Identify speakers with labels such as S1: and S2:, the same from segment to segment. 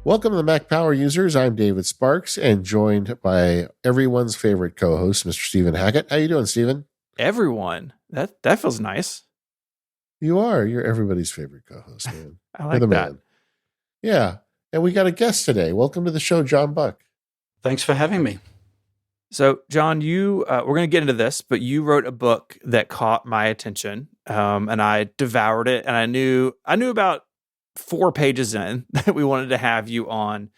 S1: Welcome to the Mac Power Users. I'm David Sparks and joined by everyone's favorite co-host, Mr. Stephen Hackett. How you doing, Stephen?
S2: Everyone. That feels nice.
S1: You are. You're everybody's favorite co-host, man.
S2: I like
S1: You're the
S2: that.
S1: man. Yeah. And we got a guest today. Welcome to the show, John Buck.
S3: Thanks for having me.
S2: So, John, you we're going to get into this, but you wrote a book that caught my attention, and I devoured it. And I knew about 4 pages in that we wanted to have you on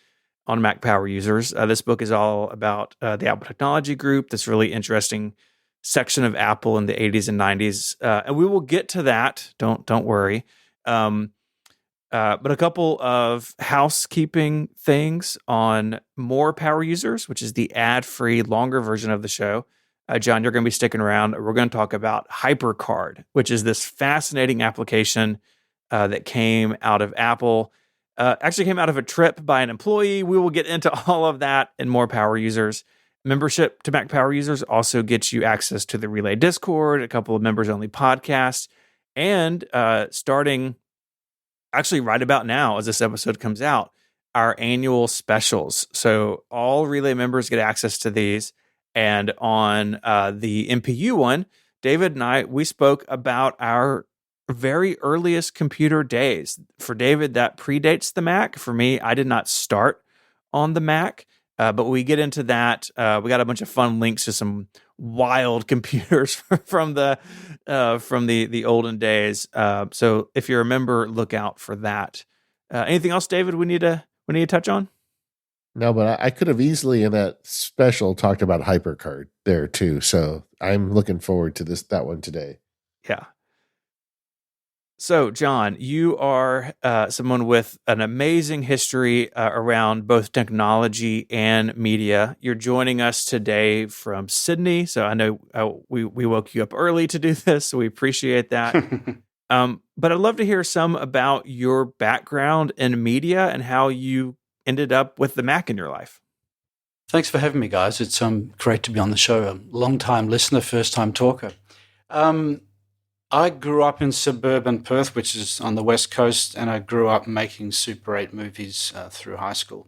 S2: Mac Power Users. This book is all about the Apple Technology Group, this really interesting section of Apple in the 80s and 90s, and we will get to that. Don't worry. But a couple of housekeeping things on More Power Users, which is the ad-free, longer version of the show. John, you're going to be sticking around. We're going to talk about HyperCard, which is this fascinating application that came out of Apple. Actually came out of a trip by an employee. We will get into all of that in More Power Users. Membership to Mac Power Users also gets you access to the Relay Discord, a couple of members-only podcasts, and starting actually right about now, as this episode comes out, our annual specials. So all Relay members get access to these. And on the MPU one, David and I, we spoke about our very earliest computer days. For David, that predates the Mac. For me, I did not start on the Mac, but we get into that. We got a bunch of fun links to some wild computers from the olden days. So if you're a member, look out for that. Anything else, David? We need to touch on?
S1: No, but I could have easily in that special talked about HyperCard there too. So I'm looking forward to that one today.
S2: Yeah. So, John, you are someone with an amazing history around both technology and media. You're joining us today from Sydney. So I know we woke you up early to do this, so we appreciate that. But I'd love to hear some about your background in media and how you ended up with the Mac in your life.
S3: Thanks for having me, guys. It's great to be on the show. A long-time listener, first-time talker. I grew up in suburban Perth, which is on the West Coast, and I grew up making Super 8 movies through high school.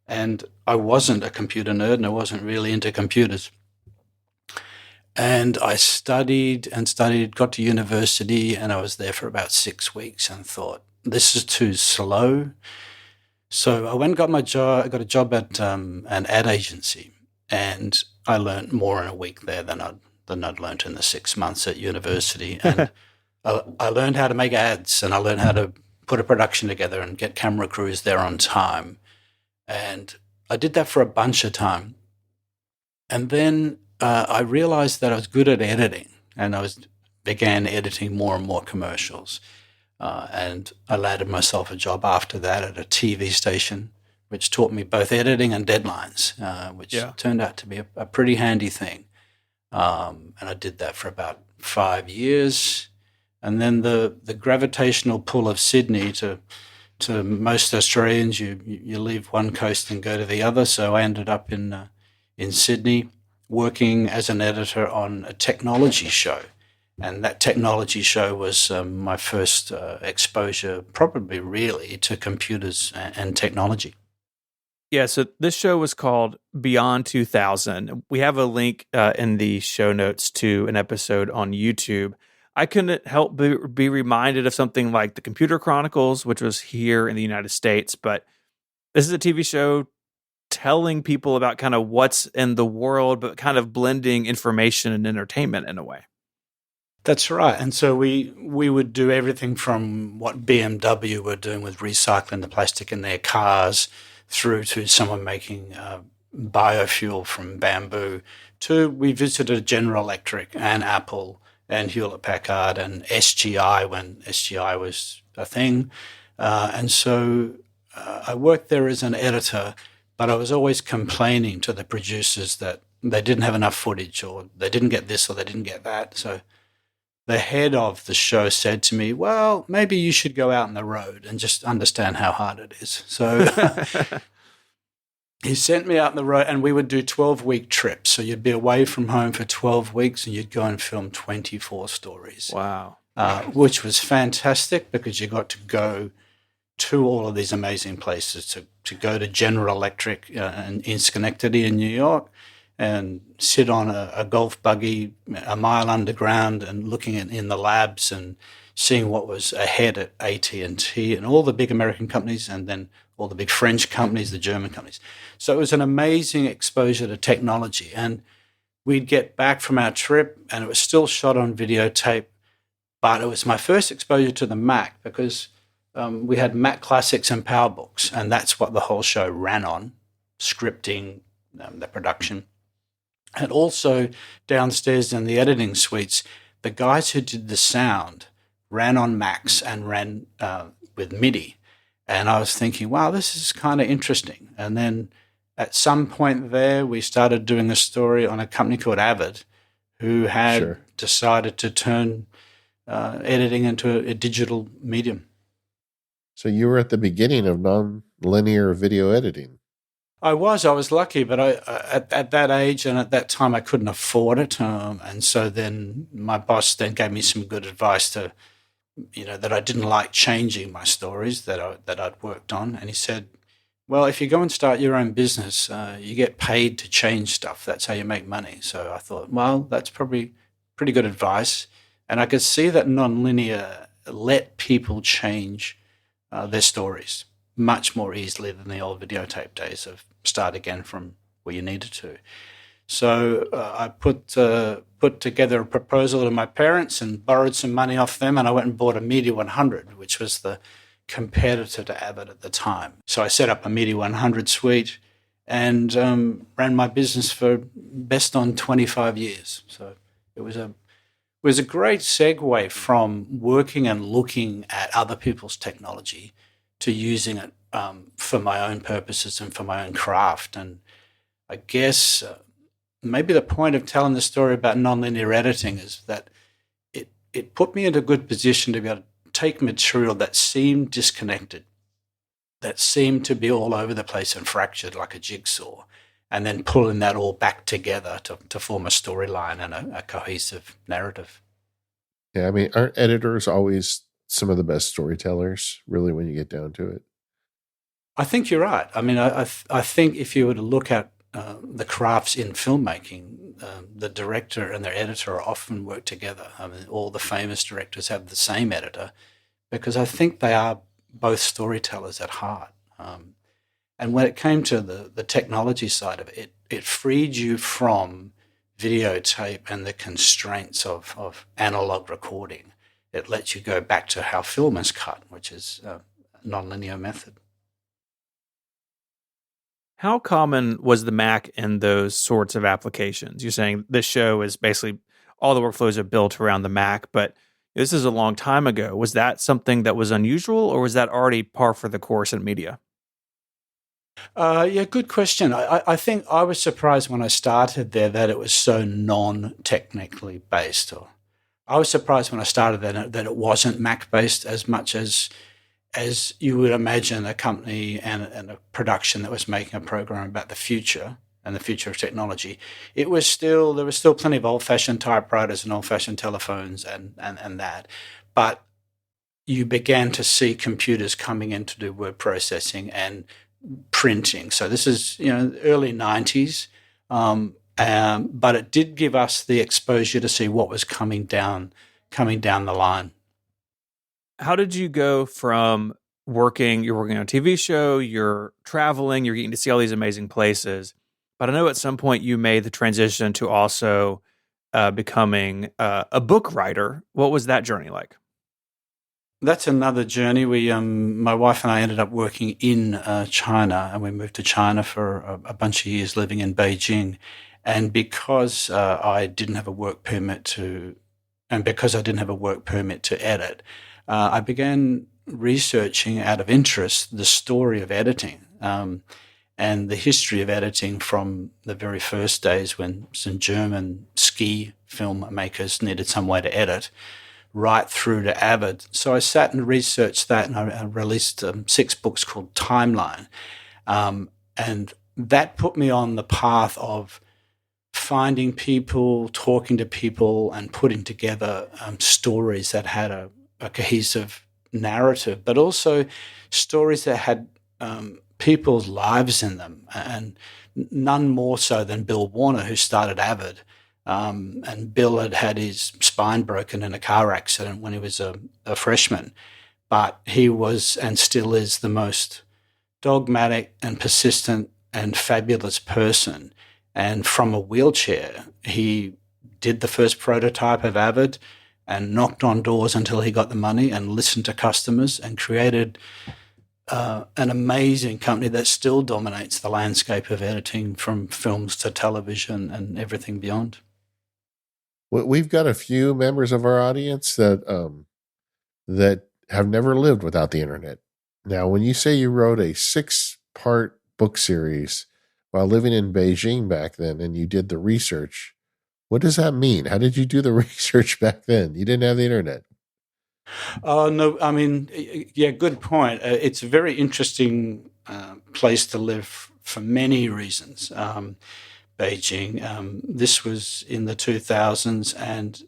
S3: And I wasn't a computer nerd, and I wasn't really into computers. And I studied, got to university, and I was there for about 6 weeks and thought, this is too slow. So I went and got my job. I got a job at an ad agency, and I learned more in a week there than I'd learned in the 6 months at university. And I learned how to make ads, and I learned how to put a production together and get camera crews there on time. And I did that for a bunch of time. And then I realized that I was good at editing, and I began editing more and more commercials. And I landed myself a job after that at a TV station, which taught me both editing and deadlines, which turned out to be a pretty handy thing. And I did that for about 5 years. And then the gravitational pull of Sydney to most Australians, you leave one coast and go to the other. So I ended up in Sydney working as an editor on a technology show. And that technology show was my first exposure, probably really, to computers and technology.
S2: Yeah, so this show was called Beyond 2000. We have a link in the show notes to an episode on YouTube. I couldn't help be reminded of something like the Computer Chronicles, which was here in the United States. But this is a TV show telling people about kind of what's in the world, but kind of blending information and entertainment in a way.
S3: That's right. And so we would do everything from what BMW were doing with recycling the plastic in their cars through to someone making biofuel from bamboo, to we visited General Electric and Apple and Hewlett-Packard and SGI when SGI was a thing. And so I worked there as an editor, but I was always complaining to the producers that they didn't have enough footage, or they didn't get this or they didn't get that. So the head of the show said to me, well, maybe you should go out on the road and just understand how hard it is. So he sent me out on the road, and we would do 12-week trips. So you'd be away from home for 12 weeks and you'd go and film 24 stories.
S2: Wow.
S3: Which was fantastic because you got to go to all of these amazing places, to go to General Electric in Schenectady in New York and sit on a golf buggy a mile underground and looking in the labs and seeing what was ahead at AT&T and all the big American companies, and then all the big French companies, the German companies. So it was an amazing exposure to technology. And we'd get back from our trip and it was still shot on videotape, but it was my first exposure to the Mac because we had Mac Classics and PowerBooks, and that's what the whole show ran on, scripting, the production. And also downstairs in the editing suites, the guys who did the sound ran on Macs and ran with MIDI. And I was thinking, wow, this is kind of interesting. And then at some point there, we started doing a story on a company called Avid, who had decided to turn editing into a digital medium.
S1: So you were at the beginning of non-linear video editing.
S3: I was lucky, but at that age and at that time, I couldn't afford it. And so then my boss then gave me some good advice that I didn't like changing my stories that I'd worked on. And he said, well, if you go and start your own business, you get paid to change stuff. That's how you make money. So I thought, well, that's probably pretty good advice. And I could see that nonlinear let people change their stories much more easily than the old videotape days of start again from where you needed to. So I put together a proposal to my parents and borrowed some money off them, and I went and bought a Media 100, which was the competitor to Avid at the time. So I set up a Media 100 suite and ran my business for best on 25 years. So it was a great segue from working and looking at other people's technology to using it for my own purposes and for my own craft. And I guess maybe the point of telling the story about nonlinear editing is that it put me in a good position to be able to take material that seemed disconnected, that seemed to be all over the place and fractured like a jigsaw, and then pulling that all back together to form a storyline and a cohesive narrative.
S1: Yeah, I mean, aren't editors always some of the best storytellers, really, when you get down to it?
S3: I think you're right. I mean, I think if you were to look at the crafts in filmmaking, the director and their editor often work together. I mean, all the famous directors have the same editor because I think they are both storytellers at heart. And when it came to the technology side of it, it freed you from videotape and the constraints of analog recording. It lets you go back to how film is cut, which is a nonlinear method.
S2: How common was the Mac in those sorts of applications? You're saying this show is basically all the workflows are built around the Mac, but this is a long time ago. Was that something that was unusual, or was that already par for the course in media?
S3: Yeah, good question. I think I was surprised when I started there that it was so non-technically based. Or I was surprised when I started there that it wasn't Mac-based as much as you would imagine a company and a production that was making a program about the future and the future of technology. There was still plenty of old-fashioned typewriters and old-fashioned telephones and that, but you began to see computers coming in to do word processing and printing. So this is early 90s, but it did give us the exposure to see what was coming down the line.
S2: How did you go from you're working on a TV show, you're traveling, you're getting to see all these amazing places, but I know at some point you made the transition to also becoming a book writer. What was that journey like?
S3: That's another journey. My wife and I ended up working in China, and we moved to China for a bunch of years, living in Beijing. And because I didn't have a work permit to edit, I began researching out of interest the story of editing and the history of editing from the very first days when some German ski filmmakers needed some way to edit, right through to Avid. So I sat and researched that, and I released 6 books called Timeline. And that put me on the path of finding people, talking to people, and putting together stories that had a cohesive narrative, but also stories that had people's lives in them, and none more so than Bill Warner, who started Avid. And Bill had his spine broken in a car accident when he was a freshman, but he was and still is the most dogmatic and persistent and fabulous person. And from a wheelchair, he did the first prototype of Avid and knocked on doors until he got the money and listened to customers and created an amazing company that still dominates the landscape of editing, from films to television and everything beyond.
S1: We've got a few members of our audience that have never lived without the internet. Now, when you say you wrote a 6-part book series while living in Beijing back then, and you did the research, what does that mean? How did you do the research back then? You didn't have the internet.
S3: Oh, no, I mean, yeah, good point. It's a very interesting place to live for many reasons, Beijing. This was in the 2000s, and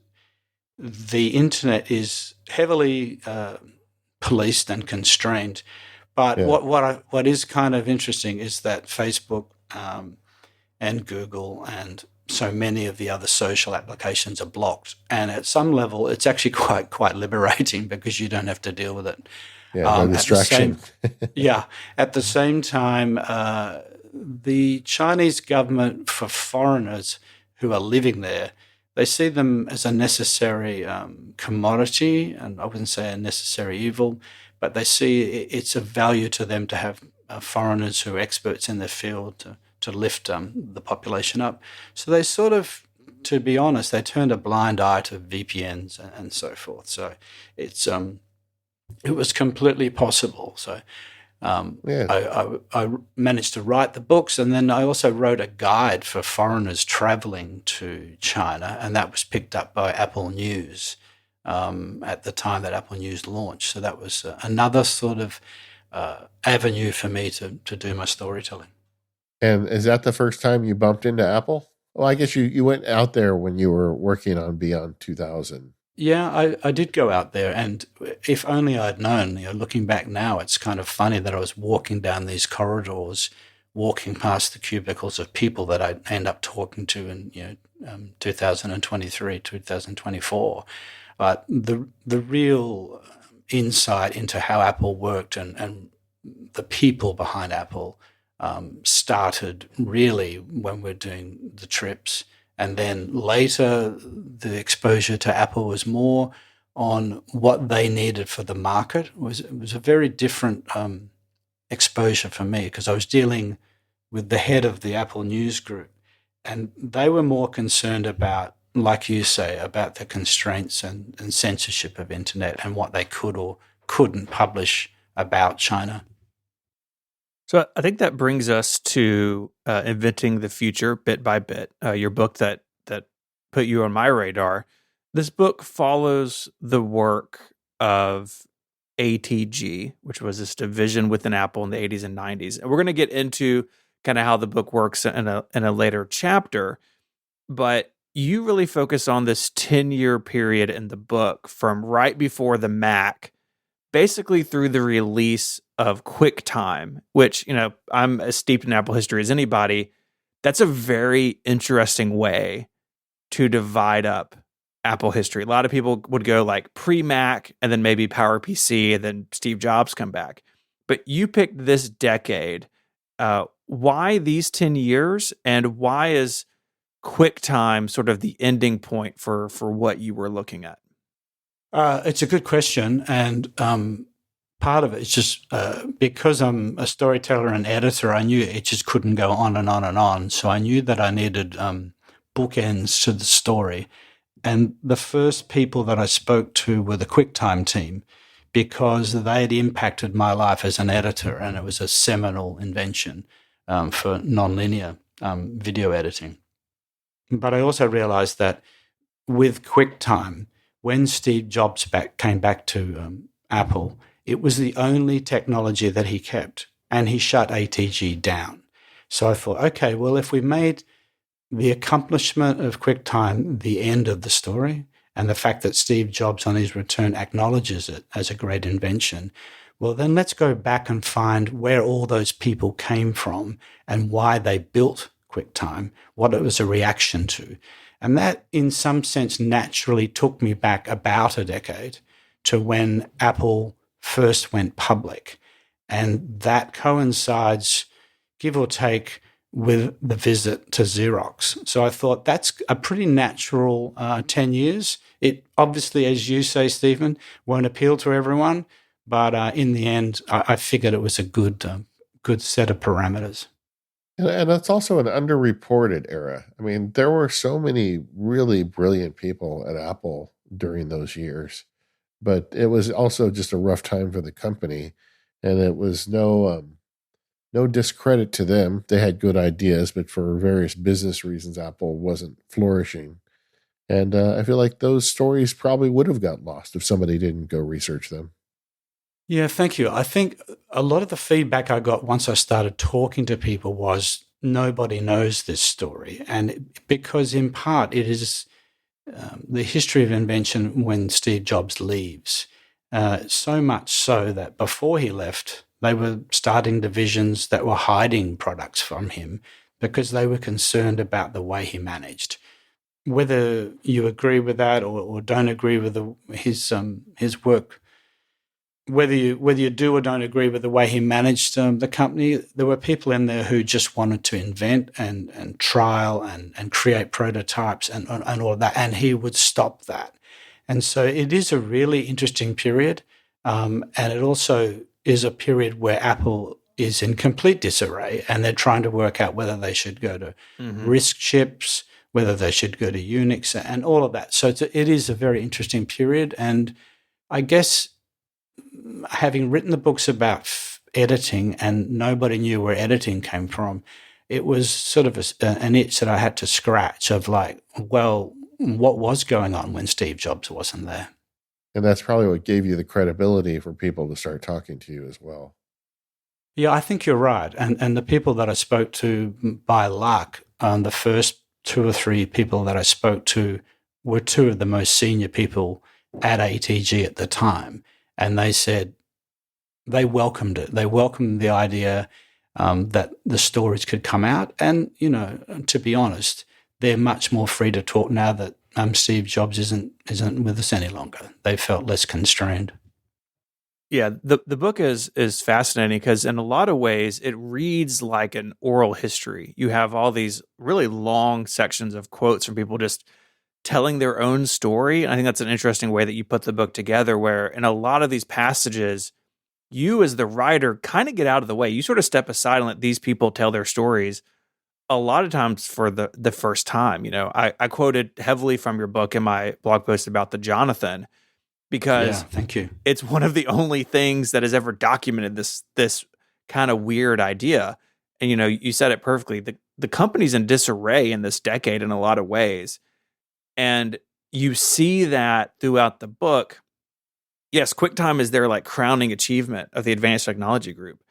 S3: the internet is heavily policed and constrained. But what is kind of interesting is that Facebook and Google and so many of the other social applications are blocked, and at some level, it's actually quite liberating because you don't have to deal with it.
S1: No distraction.
S3: At the same time, the Chinese government, for foreigners who are living there, they see them as a necessary commodity, and I wouldn't say a necessary evil, but they see it's of value to them to have foreigners who are experts in their field to lift the population up. So they sort of, to be honest, they turned a blind eye to VPNs and so forth. So it was completely possible. So I managed to write the books, and then I also wrote a guide for foreigners traveling to China, and that was picked up by Apple News at the time that Apple News launched. So that was another sort of avenue for me to do my storytelling.
S1: And is that the first time you bumped into Apple? Well, I guess you went out there when you were working on Beyond 2000.
S3: Yeah, I did go out there, and if only I'd known. Looking back now, it's kind of funny that I was walking down these corridors, walking past the cubicles of people that I'd end up talking to in 2023, 2024. But the real insight into how Apple worked and the people behind Apple started really when we're doing the trips. And then later, the exposure to Apple was more on what they needed for the market. It was a very different exposure for me, because I was dealing with the head of the Apple News Group, and they were more concerned about, like you say, about the constraints and censorship of internet and what they could or couldn't publish about China.
S2: So I think that brings us to Inventing the Future Bit by Bit, your book that put you on my radar. This book follows the work of ATG, which was this division within Apple in the 80s and 90s. And we're going to get into kind of how the book works in a later chapter. But you really focus on this 10-year period in the book from right before the Mac, basically through the release of QuickTime, which, I'm as steeped in Apple history as anybody. That's a very interesting way to divide up Apple history. A lot of people would go like pre-Mac and then maybe PowerPC and then Steve Jobs come back. But you picked this decade. Why these 10 years, and why is QuickTime sort of the ending point for what you were looking at?
S3: It's a good question, and part of it is just because I'm a storyteller and editor, I knew it just couldn't go on and on and on. So I knew that I needed bookends to the story. And the first people that I spoke to were the QuickTime team, because they had impacted my life as an editor, and it was a seminal invention for nonlinear video editing. But I also realized that with QuickTime, when Steve Jobs came back to Apple, it was the only technology that he kept, and he shut ATG down. So I thought, okay, well, if we made the accomplishment of QuickTime the end of the story, and the fact that Steve Jobs on his return acknowledges it as a great invention, well, then let's go back and find where all those people came from and why they built QuickTime, what it was a reaction to. And that, in some sense, naturally took me back about a decade to when Apple first went public. And that coincides, give or take, with the visit to Xerox. So I thought that's a pretty natural 10 years. It obviously, as you say, Stephen, won't appeal to everyone. But in the end, I figured it was a good set of parameters.
S1: And that's also an underreported era. I mean, there were so many really brilliant people at Apple during those years, but it was also just a rough time for the company. And it was no discredit to them. They had good ideas, but for various business reasons, Apple wasn't flourishing. And I feel like those stories probably would have got lost if somebody didn't go research them.
S3: Yeah, thank you. I think a lot of the feedback I got once I started talking to people was nobody knows this story. And because in part it is the history of invention when Steve Jobs leaves, so much so that before he left, they were starting divisions that were hiding products from him because they were concerned about the way he managed. Whether you agree with that or don't agree with his work, whether you do or don't agree with the way he managed the company, there were people in there who just wanted to invent and trial and create prototypes and all of that, and he would stop that. And so it is a really interesting period, and it also is a period where Apple is in complete disarray, and they're trying to work out whether they should go to RISC chips, whether they should go to Unix, and all of that. So it is a very interesting period, and I guess having written the books about editing and nobody knew where editing came from, it was sort of an itch that I had to scratch of like, well, what was going on when Steve Jobs wasn't there?
S1: And that's probably what gave you the credibility for people to start talking to you as well.
S3: Yeah, I think you're right. And the people that I spoke to by luck, the first 2 or 3 people that I spoke to were 2 of the most senior people at ATG at the time. And they said they welcomed it. They welcomed the idea that the stories could come out. And, you know, to be honest, they're much more free to talk now that Steve Jobs isn't with us any longer. They felt less constrained.
S2: Yeah, the book is fascinating because in a lot of ways it reads like an oral history. You have all these really long sections of quotes from people just telling their own story. And I think that's an interesting way that you put the book together, where in a lot of these passages, you as the writer kind of get out of the way. You sort of step aside and let these people tell their stories a lot of times for the first time. You know, I quoted heavily from your book in my blog post about the Jonathan, because
S3: thank you.
S2: It's one of the only things that has ever documented this kind of weird idea. And, you know, you said it perfectly. The company's in disarray in this decade in a lot of ways. And you see that throughout the book. Yes, QuickTime is their like crowning achievement of the Advanced Technology Group.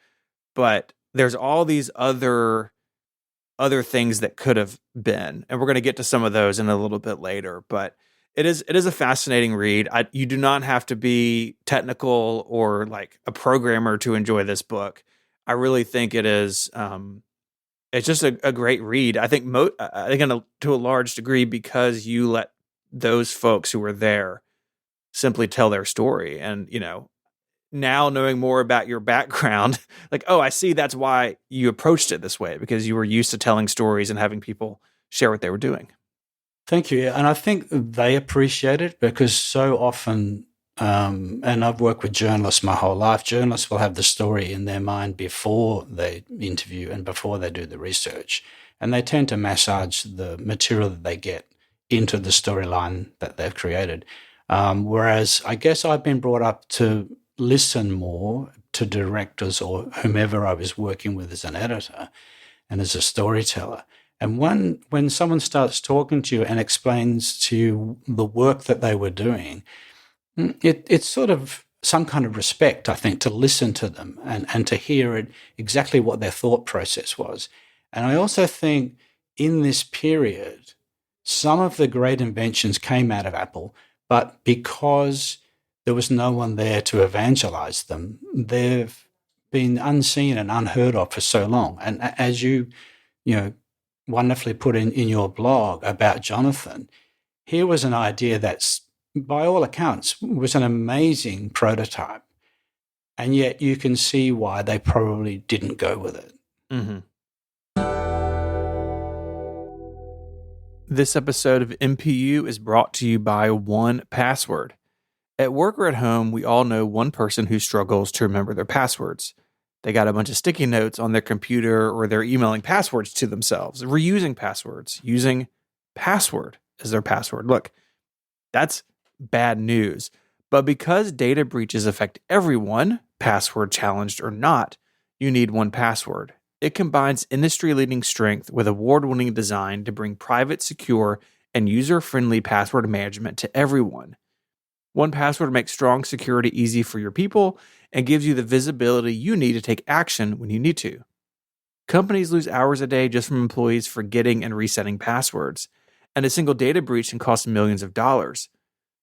S2: But there's all these other things that could have been. And we're going to get to some of those in a little bit later. But it is a fascinating read. You do not have to be technical or like a programmer to enjoy this book. I really think it is. It's just a great read. I think to a large degree because you let those folks who were there simply tell their story. And, you know, now knowing more about your background, like, oh, I see that's why you approached it this way, because you were used to telling stories and having people share what they were doing.
S3: Thank you. And I think they appreciate it because so often, and I've worked with journalists my whole life, journalists will have the story in their mind before they interview and before they do the research. And they tend to massage the material that they get into the storyline that they've created. Whereas I guess I've been brought up to listen more to directors or whomever I was working with as an editor and as a storyteller. And when someone starts talking to you and explains to you the work that they were doing, it's sort of some kind of respect, I think, to listen to them and to hear exactly what their thought process was. And I also think in this period, some of the great inventions came out of Apple, But because there was no one there to evangelize them, they've been unseen and unheard of for so long. And as you wonderfully put in your blog about Jonathan, here was an idea that's, by all accounts, was an amazing prototype. And yet you can see why they probably didn't go with it.
S2: Mm-hmm. This episode of MPU is brought to you by 1Password. At work or at home, we all know one person who struggles to remember their passwords. They got a bunch of sticky notes on their computer, or they're emailing passwords to themselves, reusing passwords, using password as their password. Look, that's bad news. But because data breaches affect everyone, password challenged or not, you need 1Password. It combines industry-leading strength with award-winning design to bring private, secure, and user-friendly password management to everyone. 1Password makes strong security easy for your people and gives you the visibility you need to take action when you need to. Companies lose hours a day just from employees forgetting and resetting passwords, and a single data breach can cost millions of dollars.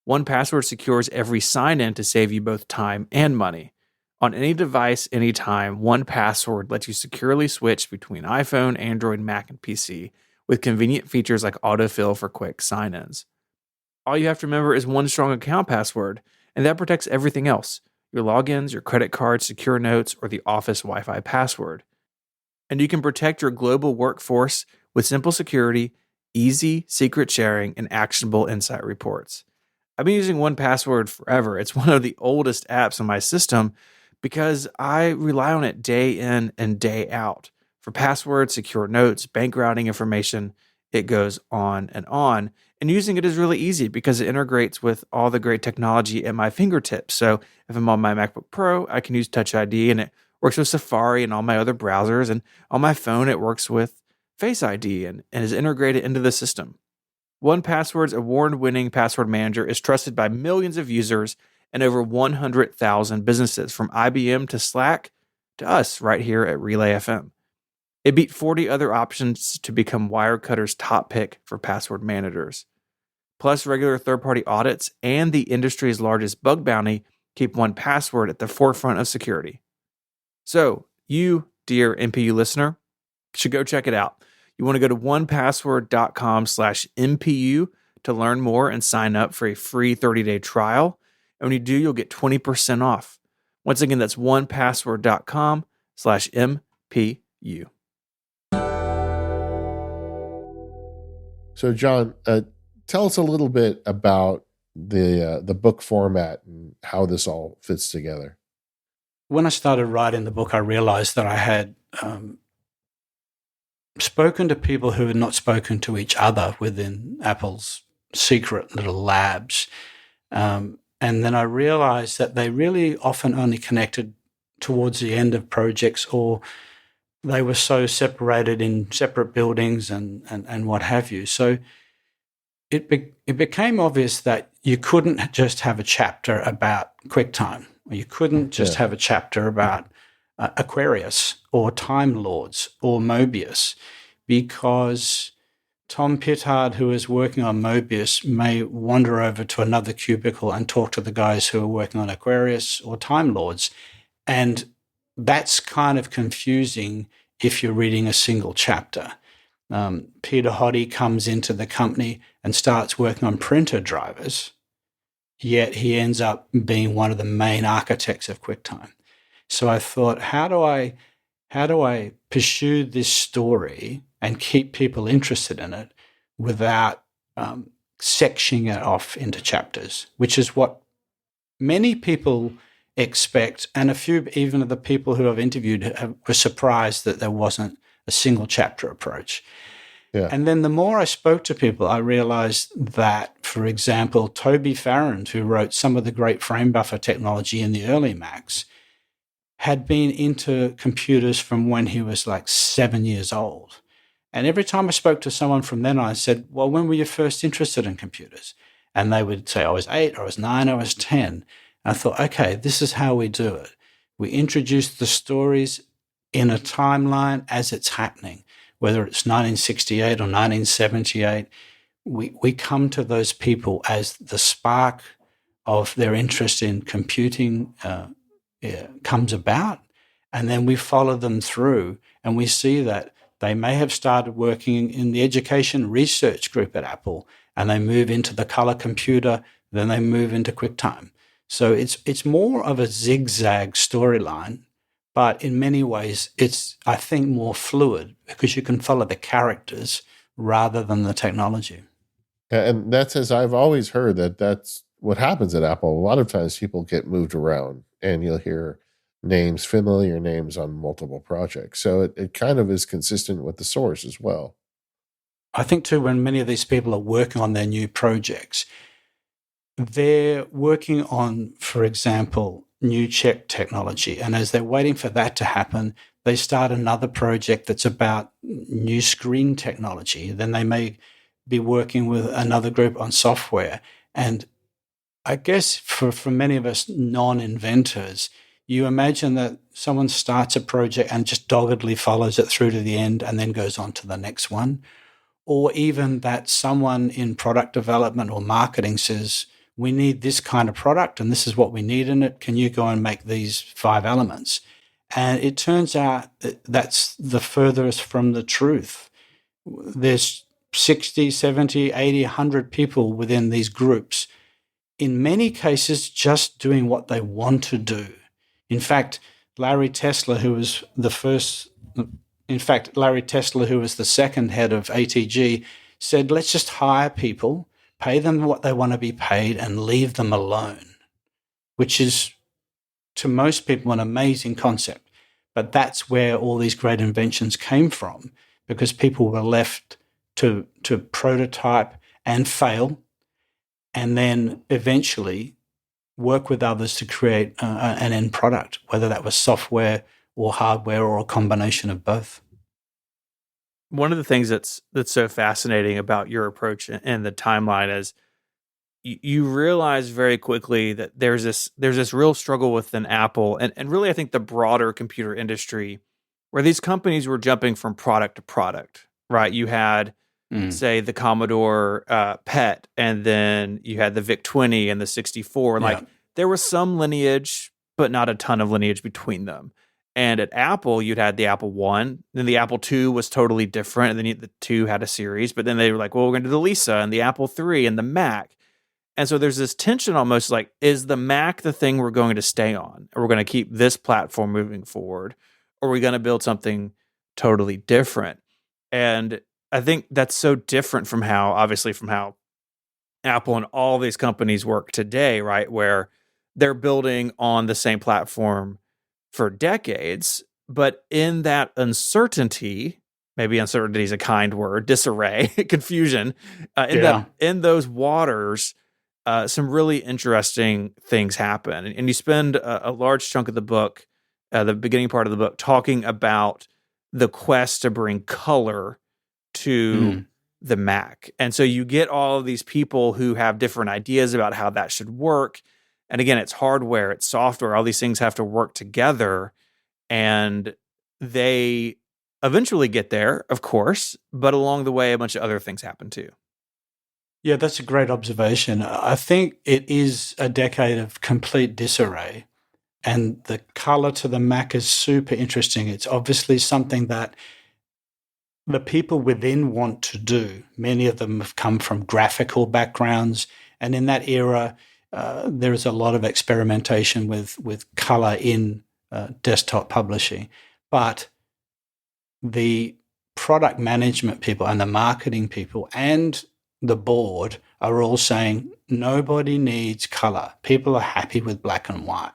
S2: 1Password secures every sign-in to save you both time and money. On any device, anytime, 1Password lets you securely switch between iPhone, Android, Mac, and PC with convenient features like autofill for quick sign-ins. All you have to remember is one strong account password, and that protects everything else: your logins, your credit cards, secure notes, or the office Wi-Fi password. And you can protect your global workforce with simple security, easy secret sharing, and actionable insight reports. I've been using 1Password forever. It's one of the oldest apps on my system because I rely on it day in and day out for passwords, secure notes, bank routing information. It goes on. And using it is really easy because it integrates with all the great technology at my fingertips. So if I'm on my MacBook Pro, I can use Touch ID, and it works with Safari and all my other browsers. And on my phone, it works with Face ID and is integrated into the system. 1Password's award-winning password manager is trusted by millions of users and over 100,000 businesses, from IBM to Slack to us right here at Relay FM. It beat 40 other options to become Wirecutter's top pick for password managers. Plus, regular third-party audits and the industry's largest bug bounty keep 1Password at the forefront of security. So, you, dear MPU listener, should go check it out. You want to go to 1password.com/MPU to learn more and sign up for a free 30-day trial. And when you do, you'll get 20% off. Once again, that's 1password.com/MPU.
S1: So, John, tell us a little bit about the book format and how this all fits together.
S3: When I started writing the book, I realized that I had spoken to people who had not spoken to each other within Apple's secret little labs. And then I realized that they really often only connected towards the end of projects, or they were so separated in separate buildings and what have you. So it became obvious that you couldn't just have a chapter about QuickTime, or you couldn't just have a chapter about Aquarius or Time Lords or Mobius, because Tom Pittard, who is working on Mobius, may wander over to another cubicle and talk to the guys who are working on Aquarius or Time Lords. And that's kind of confusing if you're reading a single chapter. Peter Hoddy comes into the company and starts working on printer drivers, yet he ends up being one of the main architects of QuickTime. So I thought, how do I pursue this story and keep people interested in it without sectioning it off into chapters, which is what many people expect, and a few even of the people who I've interviewed were surprised that there wasn't a single chapter approach.
S1: Yeah.
S3: And then the more I spoke to people, I realized that, for example, Toby Farrand, who wrote some of the great frame buffer technology in the early Macs, had been into computers from when he was like 7 years old. And every time I spoke to someone from then, I said, well, when were you first interested in computers? And they would say, I was 8, I was 9, I was 10. And I thought, okay, this is how we do it. We introduce the stories in a timeline as it's happening, whether it's 1968 or 1978. we come to those people as the spark of their interest in computing comes about, and then we follow them through, and we see that they may have started working in the education research group at Apple, and they move into the color computer, then they move into QuickTime. So it's more of a zigzag storyline, but in many ways it's, I think, more fluid because you can follow the characters rather than the technology.
S1: And that's, as I've always heard, that's what happens at Apple. A lot of times people get moved around and you'll hear names, familiar names on multiple projects. So it kind of is consistent with the source as well.
S3: I think too, when many of these people are working on their new projects, they're working on, for example, new check technology. And as they're waiting for that to happen, they start another project that's about new screen technology. Then they may be working with another group on software. And I guess for many of us non-inventors, you imagine that someone starts a project and just doggedly follows it through to the end and then goes on to the next one. Or even that someone in product development or marketing says, we need this kind of product and this is what we need in it. Can you go and make these 5 elements? And it turns out that's the furthest from the truth. There's 60, 70, 80, 100 people within these groups, in many cases just doing what they want to do. In fact, Larry Tesler, who was the second head of ATG, said, let's just hire people, pay them what they want to be paid, and leave them alone, which is, to most people, an amazing concept. But that's where all these great inventions came from, because people were left to prototype and fail, and then eventually work with others to create an end product, whether that was software or hardware or a combination of both.
S2: One of the things that's so fascinating about your approach and the timeline is you realize very quickly that there's this real struggle within Apple and really I think the broader computer industry where these companies were jumping from product to product, right? You had say the Commodore PET, and then you had the VIC-20 and the 64.
S3: Yeah.
S2: Like there was some lineage, but not a ton of lineage between them. And at Apple, you'd had the Apple I, then the Apple II was totally different, and then the II had a series, but then they were like, well, we're going to do the Lisa and the Apple III and the Mac. And so there's this tension almost like, is the Mac the thing we're going to stay on? Or we're going to keep this platform moving forward? Or are we going to build something totally different? And I think that's so different from how Apple and all these companies work today, right? Where they're building on the same platform for decades, but in that uncertainty, maybe uncertainty is a kind word, disarray, confusion, in those waters, some really interesting things happen. And you spend a large chunk of the book, the beginning part of the book, talking about the quest to bring color to the Mac. And so you get all of these people who have different ideas about how that should work. And again, it's hardware, it's software, all these things have to work together. And they eventually get there, of course, but along the way, a bunch of other things happen too.
S3: Yeah, that's a great observation. I think it is a decade of complete disarray. And the color to the Mac is super interesting. It's obviously something that the people within want to do. Many of them have come from graphical backgrounds. And in that era, there is a lot of experimentation with color in desktop publishing. But the product management people and the marketing people and the board are all saying nobody needs color. People are happy with black and white.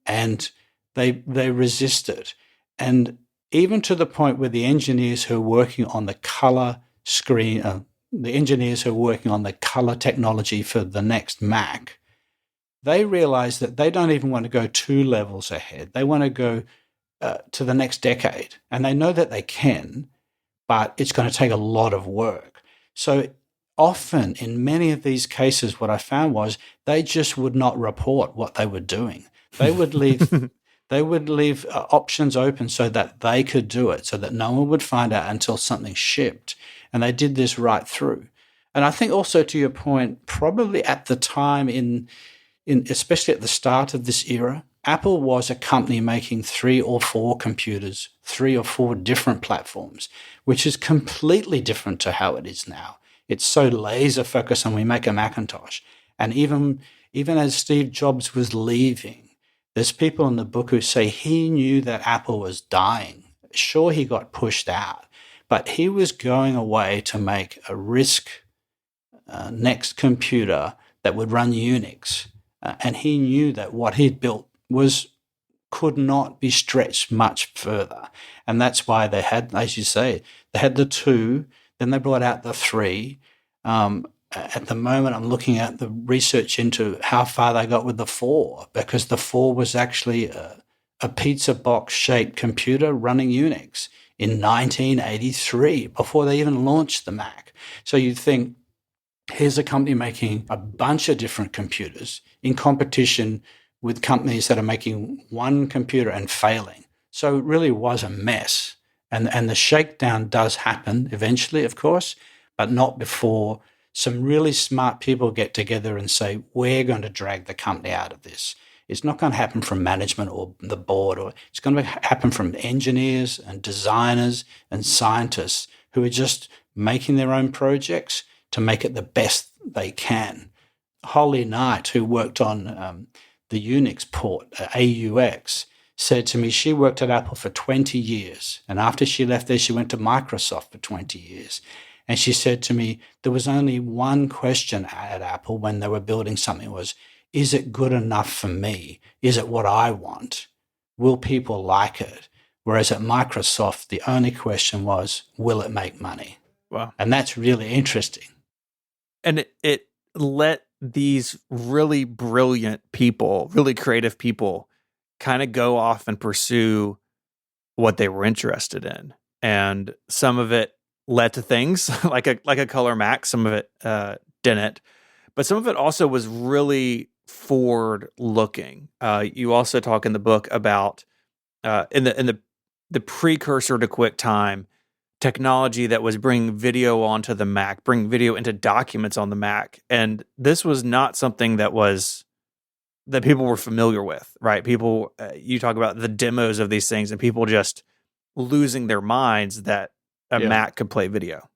S3: And they resist it. And even to the point where the engineers who are working on the color screen, the engineers who are working on the color technology for the next Mac, they realize that they don't even want to go 2 levels ahead. They want to go to the next decade. And they know that they can, but it's going to take a lot of work. So often, in many of these cases, what I found was they just would not report what they were doing. They would leave options open so that they could do it, so that no one would find out until something shipped. And they did this right through. And I think also, to your point, probably at the time especially at the start of this era, Apple was a company making 3 or 4 computers, 3 or 4 different platforms, which is completely different to how it is now. It's so laser focused on we make a Macintosh. And even as Steve Jobs was leaving, there's people in the book who say he knew that Apple was dying. Sure, he got pushed out, but he was going away to make a RISC next computer that would run Unix. And he knew that what he'd built could not be stretched much further. And that's why they had, as you say, they had the 2, then they brought out the 3. At the moment, I'm looking at the research into how far they got with the 4, because the 4 was actually a pizza box shaped computer running Unix in 1983, before they even launched the Mac. So you'd think, here's a company making a bunch of different computers in competition with companies that are making one computer and failing. So it really was a mess. And the shakedown does happen eventually, of course, but not before some really smart people get together and say, we're going to drag the company out of this. It's not going to happen from management or the board, or it's going to happen from engineers and designers and scientists who are just making their own projects to make it the best they can. Holly Knight, who worked on the Unix port, AUX, said to me she worked at Apple for 20 years. And after she left there, she went to Microsoft for 20 years. And she said to me, there was only one question at Apple when they were building something was, is it good enough for me? Is it what I want? Will people like it? Whereas at Microsoft, the only question was, will it make money?
S2: Wow.
S3: And that's really interesting.
S2: And it let these really brilliant people, really creative people, kind of go off and pursue what they were interested in. And some of it led to things like a Color Mac, some of it didn't. But some of it also was really forward looking. You also talk in the book about in the precursor to QuickTime, technology that was bringing video onto the Mac, bringing video into documents on the Mac. And this was not something that people were familiar with, right? People, you talk about the demos of these things and people just losing their minds that a Mac could play video.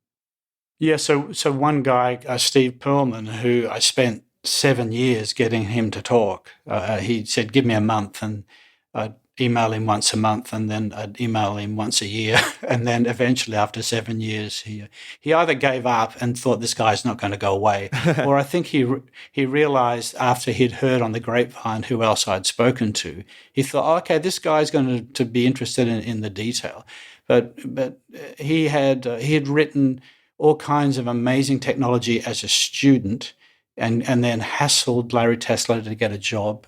S3: Yeah, so one guy, Steve Perlman, who I spent 7 years getting him to talk, he said, give me a month, and I'd email him once a month, and then I'd email him once a year. And then eventually, after 7 years, he either gave up and thought this guy's not going to go away, or I think he realized after he'd heard on the grapevine who else I'd spoken to, he thought, oh, okay, this guy's going to be interested in the detail. But he had written all kinds of amazing technology as a student, and then hassled Larry Tesler to get a job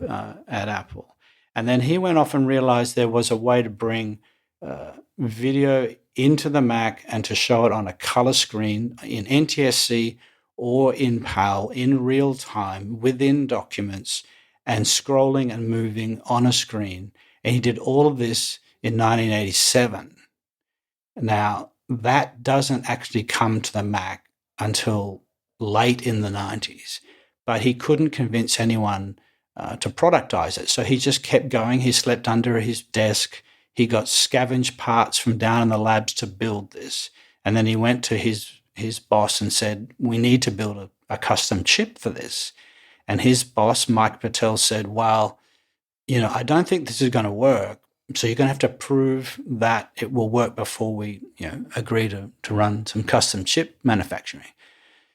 S3: at Apple. And then he went off and realized there was a way to bring video into the Mac and to show it on a color screen in NTSC or in PAL in real time within documents and scrolling and moving on a screen. And he did all of this in 1987. Now, that doesn't actually come to the Mac until late in the 90s, but he couldn't convince anyone to productize it. So he just kept going. He slept under his desk. He got scavenged parts from down in the labs to build this. And then he went to his boss and said, we need to build a custom chip for this. And his boss, Mike Patel, said, well, I don't think this is going to work. So you're going to have to prove that it will work before we agree to run some custom chip manufacturing.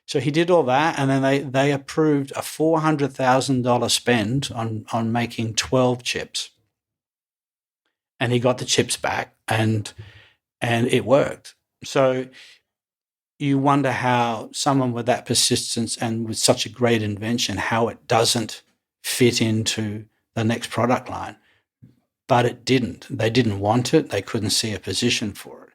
S3: So he did all that, and then they approved a $400,000 spend on making 12 chips. And he got the chips back, and it worked. So you wonder how someone with that persistence and with such a great invention, how it doesn't fit into the next product line. But it didn't. They didn't want it. They couldn't see a position for it.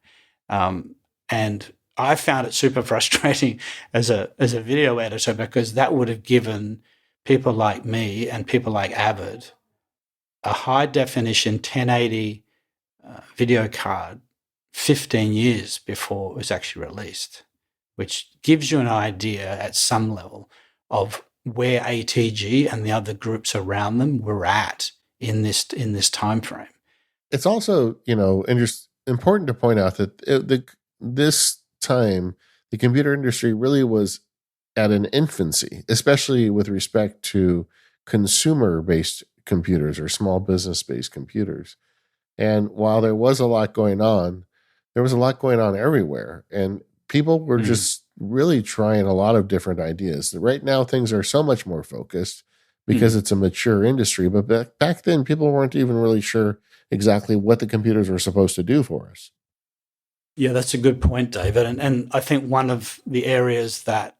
S3: And I found it super frustrating as a video editor, because that would have given people like me and people like Avid a high definition 1080 video card 15 years before it was actually released. which gives you an idea at some level of where ATG and the other groups around them were at in this time frame.
S1: It's also, important to point out that this time, the computer industry really was at an infancy, especially with respect to consumer-based computers or small business-based computers. And while there was a lot going on, there was a lot going on everywhere. And people were just really trying a lot of different ideas. Right now, things are so much more focused because it's a mature industry. But back then, people weren't even really sure exactly what the computers were supposed to do for us.
S3: Yeah, that's a good point, David. And I think one of the areas that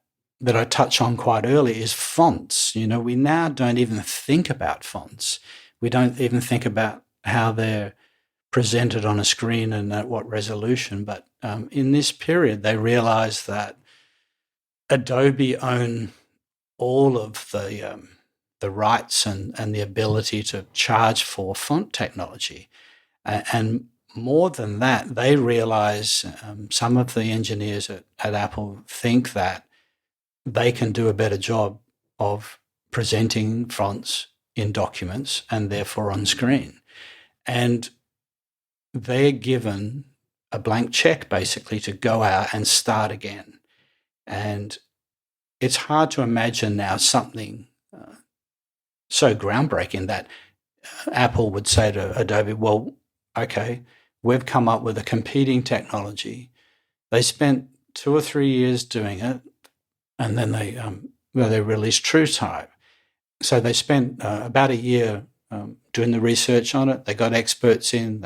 S3: I touch on quite early is fonts. We now don't even think about fonts. We don't even think about how they're presented on a screen and at what resolution. But in this period, they realized that Adobe owned all of the rights and the ability to charge for font technology. And more than that, they realize some of the engineers at Apple think that they can do a better job of presenting fonts in documents and therefore on screen. And they're given a blank check basically to go out and start again. And it's hard to imagine now something so groundbreaking that Apple would say to Adobe, well, okay, we've come up with a competing technology. They spent 2 or 3 years doing it, and then they released TrueType. So they spent about a year doing the research on it. They got experts in.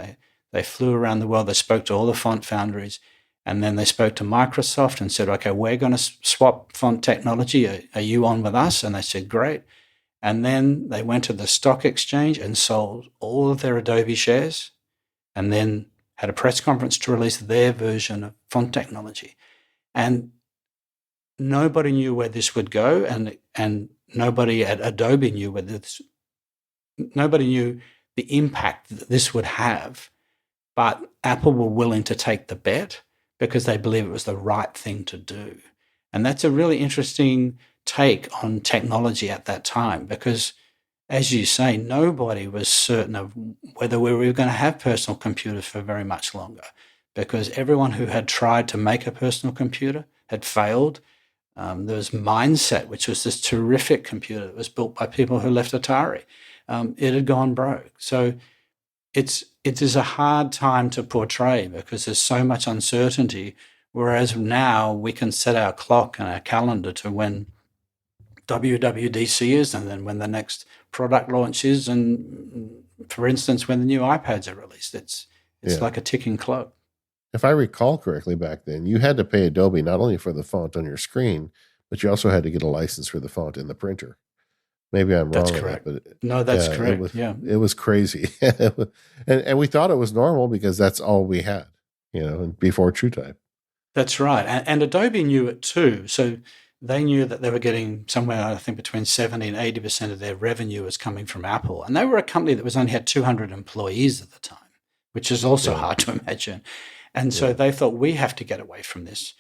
S3: They flew around the world. They spoke to all the font foundries, and then they spoke to Microsoft and said, okay, we're going to swap font technology. Are you on with us? And they said, great. And then they went to the stock exchange and sold all of their Adobe shares, and then had a press conference to release their version of font technology. And nobody knew where this would go, and nobody at Adobe knew nobody knew the impact that this would have. But Apple were willing to take the bet because they believe it was the right thing to do. And that's a really interesting take on technology at that time, because, as you say, nobody was certain of whether we were going to have personal computers for very much longer, because everyone who had tried to make a personal computer had failed. There was Mindset, which was this terrific computer that was built by people who left Atari. It had gone broke. So it is a hard time to portray because there's so much uncertainty, whereas now we can set our clock and our calendar to when WWDC is, and then when the next product launch is, and for instance, when the new iPads are released. It's like a ticking clock.
S1: If I recall correctly, back then, you had to pay Adobe not only for the font on your screen, but you also had to get a license for the font in the printer. Maybe I'm wrong.
S3: That's correct.
S1: But
S3: that's correct.
S1: It was crazy. and we thought it was normal because that's all we had, before TrueType.
S3: That's right. And Adobe knew it too. So they knew that they were getting somewhere, I think, between 70 and 80% of their revenue was coming from Apple. And they were a company that only had 200 employees at the time, which is also hard to imagine. And so they thought, we have to get away from this.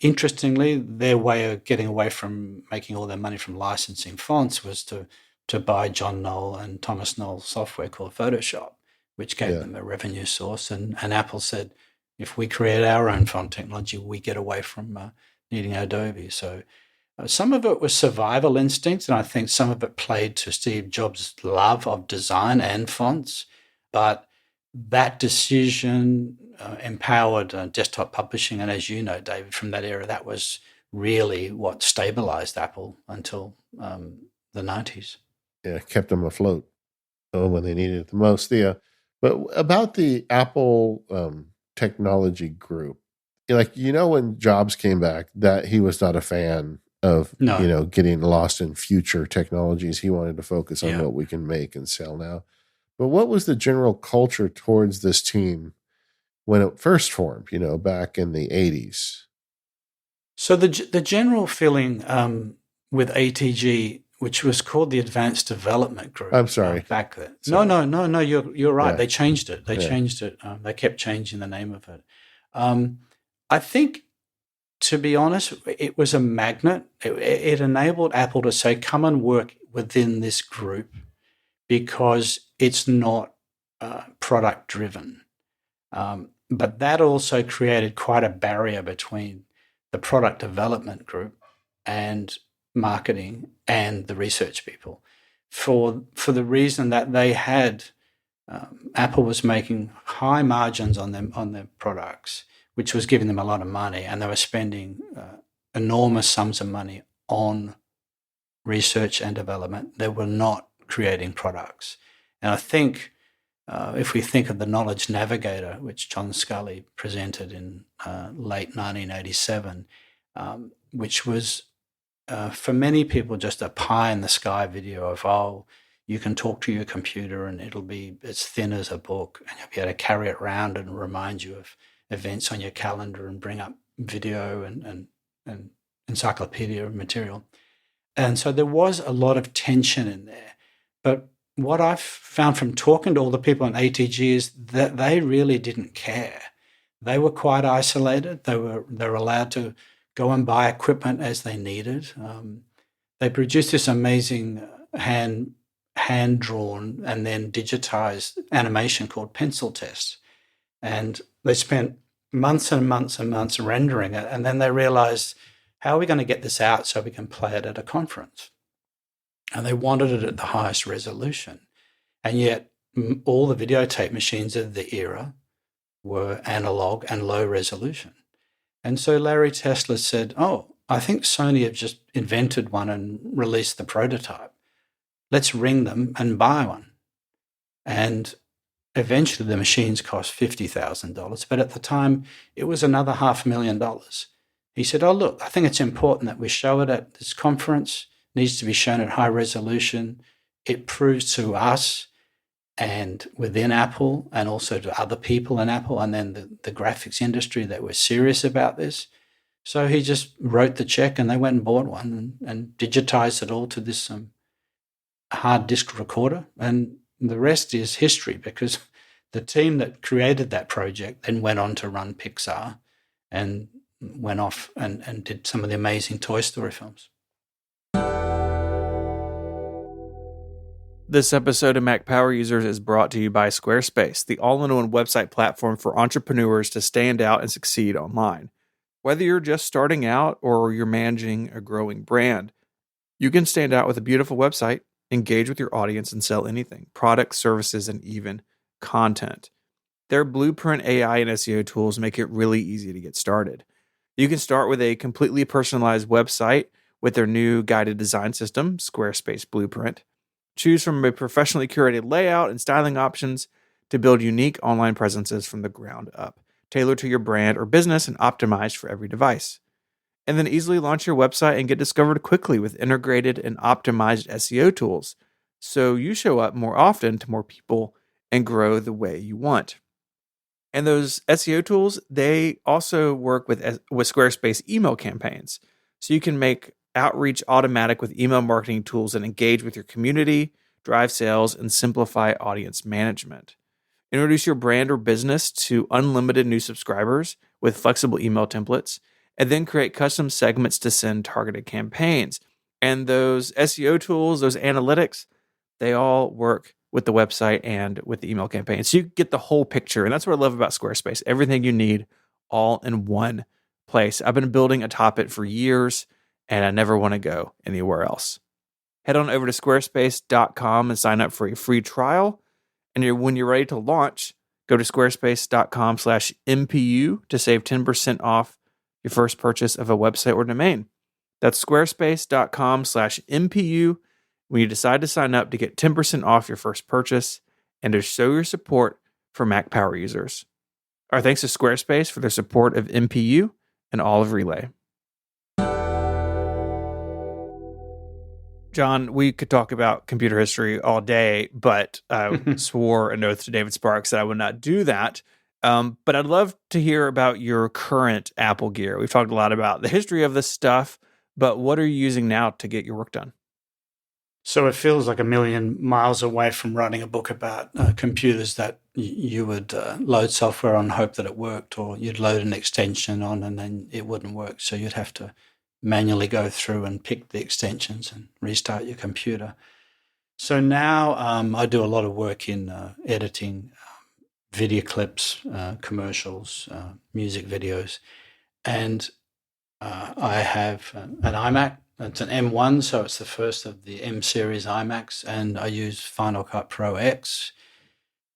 S3: Interestingly, their way of getting away from making all their money from licensing fonts was to buy John Knoll and Thomas Knoll software called Photoshop, which gave them a revenue source. And Apple said, if we create our own font technology, we get away from needing Adobe. So some of it was survival instinct, and I think some of it played to Steve Jobs' love of design and fonts. But that decision empowered desktop publishing. And as you know, David, from that era, that was really what stabilized Apple until the 90s.
S1: Yeah, kept them afloat when they needed it the most. But about the Apple technology group, when Jobs came back, that he was not a fan of, getting lost in future technologies. He wanted to focus on what we can make and sell now. But what was the general culture towards this team when it first formed, back in the 80s?
S3: So the general feeling with ATG, which was called the Advanced Development Group.
S1: I'm sorry.
S3: Back then. Sorry. No, you're right.
S1: Yeah.
S3: They changed it. They changed it. They kept changing the name of it. I think to be honest, it was a magnet. It enabled Apple to say, come and work within this group because it's not product driven. But that also created quite a barrier between the product development group and marketing and the research people for the reason that they had Apple was making high margins on their products, which was giving them a lot of money, and they were spending enormous sums of money on research and development. They were not creating products. And I think if we think of the Knowledge Navigator, which John Scully presented in late 1987, which was for many people just a pie-in-the-sky video of, oh, you can talk to your computer and it'll be as thin as a book, and you'll be able to carry it around and remind you of events on your calendar and bring up video and encyclopedia material. And so there was a lot of tension in there. But what I've found from talking to all the people in ATG is that they really didn't care. They were quite isolated. They were allowed to go and buy equipment as they needed. They produced this amazing hand-drawn and then digitized animation called Pencil Test. And they spent months and months and months rendering it. And then they realized, how are we going to get this out so we can play it at a conference? And they wanted it at the highest resolution. And yet all the videotape machines of the era were analog and low resolution. And so Larry Tesler said, oh, I think Sony have just invented one and released the prototype. Let's ring them and buy one. And eventually the machines cost $50,000, but at the time it was another $500,000. He said, oh, look, I think it's important that we show it at this conference. It needs to be shown at high resolution. It proves to us and within Apple and also to other people in Apple and then the graphics industry that we're serious about this. So he just wrote the check and they went and bought one and digitized it all to this hard disk recorder. And the rest is history because the team that created that project then went on to run Pixar and went off and did some of the amazing Toy Story films.
S2: This episode of Mac Power Users is brought to you by Squarespace, the all-in-one website platform for entrepreneurs to stand out and succeed online. Whether you're just starting out or you're managing a growing brand, you can stand out with a beautiful website, engage with your audience, and sell anything, products, services, and even content. Their Blueprint AI and SEO tools make it really easy to get started. You can start with a completely personalized website with their new guided design system, Squarespace Blueprint. Choose from a professionally curated layout and styling options to build unique online presences from the ground up, tailored to your brand or business and optimized for every device. And then easily launch your website and get discovered quickly with integrated and optimized SEO tools, so you show up more often to more people and grow the way you want. And those SEO tools, they also work with Squarespace email campaigns, so you can make outreach automatic with email marketing tools and engage with your community, drive sales, and simplify audience management. Introduce your brand or business to unlimited new subscribers with flexible email templates, and then create custom segments to send targeted campaigns. And those SEO tools, those analytics, they all work with the website and with the email campaign. So you get the whole picture. And that's what I love about Squarespace. Everything you need all in one place. I've been building atop it for years, and I never want to go anywhere else. Head on over to squarespace.com and sign up for a free trial. And when you're ready to launch, go to squarespace.com/MPU to save 10% off your first purchase of a website or domain. That's squarespace.com/MPU when you decide to sign up to get 10% off your first purchase and to show your support for Mac Power Users. Our thanks to Squarespace for their support of MPU and all of Relay. John, we could talk about computer history all day, but I swore an oath to David Sparks that I would not do that. But I'd love to hear about your current Apple gear. We've talked a lot about the history of this stuff, but what are you using now to get your work done?
S3: So it feels like a million miles away from writing a book about computers that you would load software on, hope that it worked, or you'd load an extension on and then it wouldn't work. So you'd have to manually go through and pick the extensions and restart your computer. So now I do a lot of work in editing video clips, commercials, music videos, and I have an iMac. It's an M1, so it's the first of the M series iMacs, and I use Final Cut Pro X,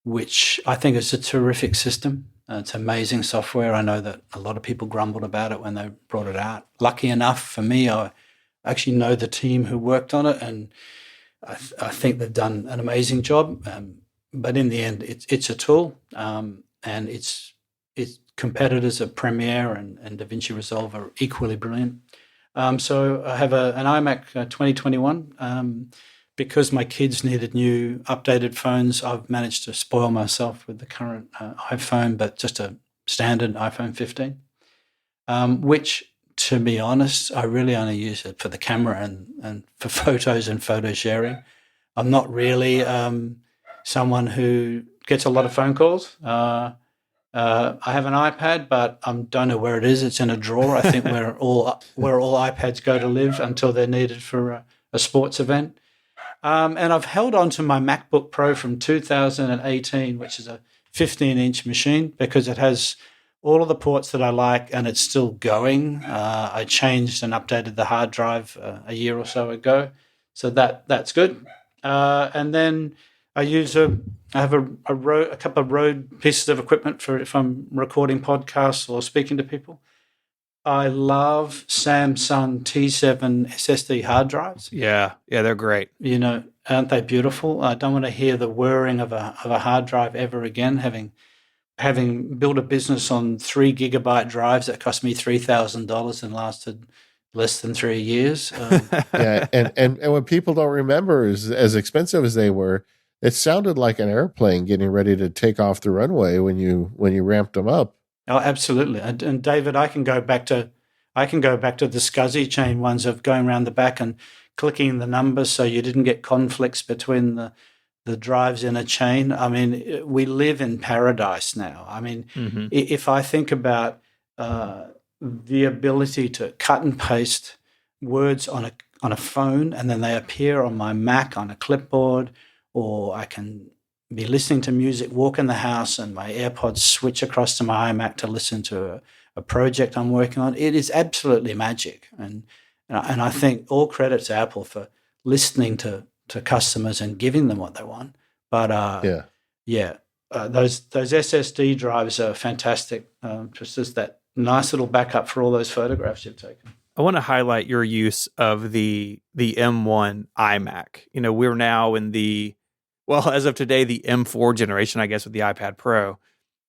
S3: which I think is a terrific system. It's amazing software. I know that a lot of people grumbled about it when they brought it out. Lucky enough for me, I actually know the team who worked on it, and I think they've done an amazing job. But in the end, it's a tool, and its competitors at Premiere and DaVinci Resolve are equally brilliant. So I have an iMac 2021. Because my kids needed new updated phones, I've managed to spoil myself with the current iPhone, but just a standard iPhone 15, which, to be honest, I really only use it for the camera and for photos and photo sharing. I'm not really someone who gets a lot of phone calls. I have an iPad, but I don't know where it is. It's in a drawer. I think where all iPads go to live until they're needed for a sports event. And I've held on to my MacBook Pro from 2018, which is a 15-inch machine, because it has all of the ports that I like and it's still going. I changed and updated the hard drive a year or so ago, so that's good. And then I have a couple of Rode pieces of equipment for if I'm recording podcasts or speaking to people. I love Samsung T7 SSD hard drives.
S2: Yeah, they're great.
S3: You know, aren't they beautiful? I don't want to hear the whirring of a hard drive ever again. Having built a business on 3 gigabyte drives that cost me $3,000 and lasted less than 3 years.
S1: Yeah, and what people don't remember is, as expensive as they were, it sounded like an airplane getting ready to take off the runway when you ramped them up.
S3: Oh, absolutely. And David, I can go back to the SCSI chain ones of going around the back and clicking the numbers so you didn't get conflicts between the drives in a chain. I mean, we live in paradise now. I mean, if I think about the ability to cut and paste words on a phone and then they appear on my Mac on a clipboard, or I can be listening to music, walk in the house, and my AirPods switch across to my iMac to listen to a project I'm working on. It is absolutely magic. And I think all credit to Apple for listening to customers and giving them what they want. But those SSD drives are fantastic. Just as that nice little backup for all those photographs you've taken.
S2: I want to highlight your use of the M1 iMac. You know, we're now in as of today, the M4 generation, I guess, with the iPad Pro.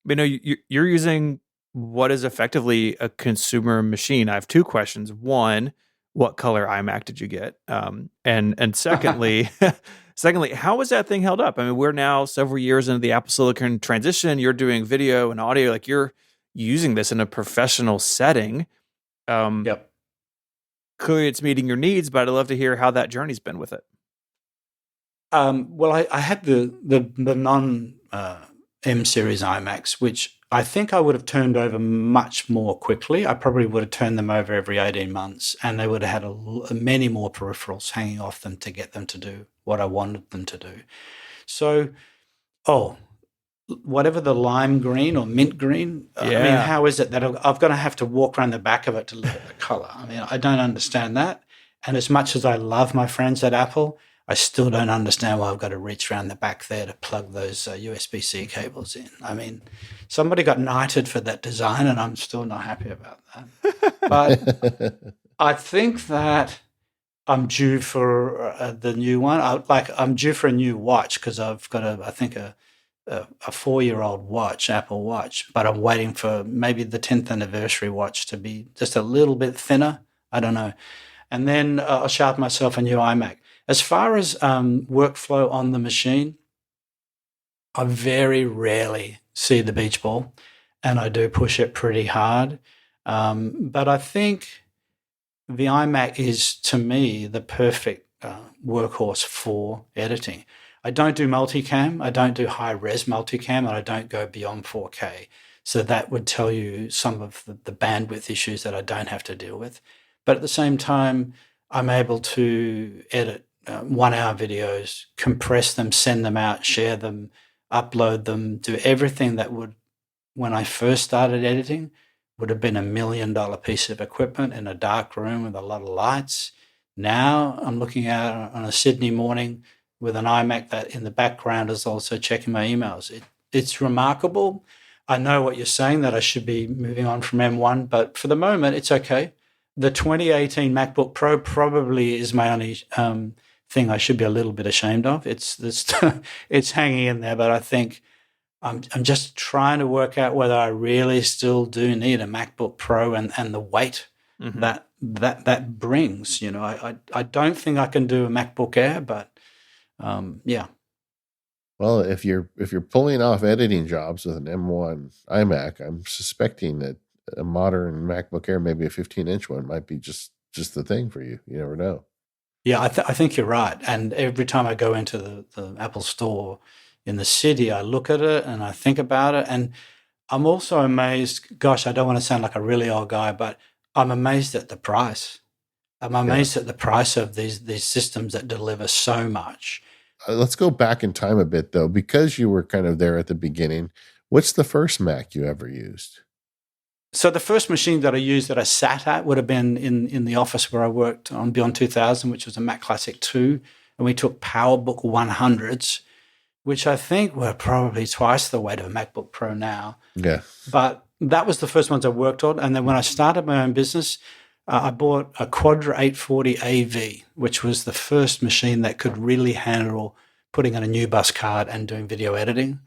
S2: But, you're using what is effectively a consumer machine. I have two questions. One, what color iMac did you get? And secondly, how is that thing held up? I mean, we're now several years into the Apple Silicon transition. You're doing video and audio, like you're using this in a professional setting.
S3: Yep.
S2: Clearly, it's meeting your needs, but I'd love to hear how that journey's been with it.
S3: Well, I had the non M series iMacs, which I think I would have turned over much more quickly. I probably would have turned them over every 18 months, and they would have had many more peripherals hanging off them to get them to do what I wanted them to do. So, whatever the lime green or mint green, I mean, how is it that I've got to have to walk around the back of it to look at the color? I mean, I don't understand that. And as much as I love my friends at Apple, I still don't understand why I've got to reach around the back there to plug those USB-C cables in. I mean, somebody got knighted for that design, and I'm still not happy about that. But I think that I'm due for the new one. I'm due for a new watch because I've got a 4-year-old watch, Apple Watch, but I'm waiting for maybe the 10th anniversary watch to be just a little bit thinner. I don't know. And then I'll sharpen myself a new iMac. As far as workflow on the machine, I very rarely see the beach ball, and I do push it pretty hard. But I think the iMac is, to me, the perfect workhorse for editing. I don't do multicam. I don't do high-res multicam, and I don't go beyond 4K. So that would tell you some of the bandwidth issues that I don't have to deal with. But at the same time, I'm able to edit 1-hour videos, compress them, send them out, share them, upload them, do everything that would, when I first started editing, would have been $1 million piece of equipment in a dark room with a lot of lights. Now I'm looking at on a Sydney morning with an iMac that in the background is also checking my emails. It's remarkable. I know what you're saying, that I should be moving on from M1, but for the moment, it's okay. The 2018 MacBook Pro probably is my only thing I should be a little bit ashamed of. It's hanging in there, but I think I'm just trying to work out whether I really still do need a MacBook Pro and the weight that brings. You know, I don't think I can do a MacBook Air, but yeah.
S1: Well, if you're pulling off editing jobs with an M1 iMac, I'm suspecting that a modern MacBook Air, maybe a 15-inch one, might be just the thing for you. You never know.
S3: Yeah, I think you're right. And every time I go into the Apple store in the city, I look at it and I think about it. And I'm also amazed, gosh, I don't want to sound like a really old guy, but I'm amazed at the price. I'm amazed at the price of these systems that deliver so much.
S1: Let's go back in time a bit, though, because you were kind of there at the beginning. What's the first Mac you ever used?
S3: So the first machine that I used that I sat at would have been in the office where I worked on Beyond 2000, which was a Mac Classic 2. And we took PowerBook 100s, which I think were probably twice the weight of a MacBook Pro now.
S1: Yeah.
S3: But that was the first ones I worked on. And then when I started my own business, I bought a Quadra 840 AV, which was the first machine that could really handle putting on a new bus card and doing video editing.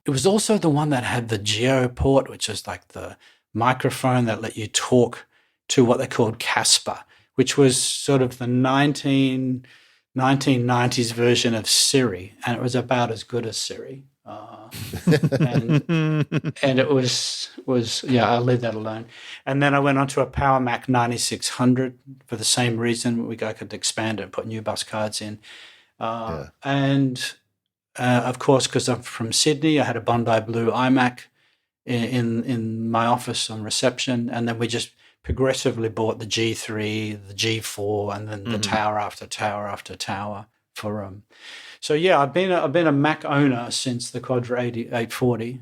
S3: It was also the one that had the Geo port, which is like the microphone that let you talk to what they called Casper, which was sort of the 1990s version of Siri, and it was about as good as Siri. And it was yeah, I'll leave that alone. And then I went on to a Power Mac 9600 for the same reason. I could expand it and put new bus cards in. And of course, because I'm from Sydney, I had a Bondi Blue iMac in my office on reception, and then we just progressively bought the G3, the G4, and then the tower after tower after tower for So yeah, I've been a Mac owner since the Quadra 840,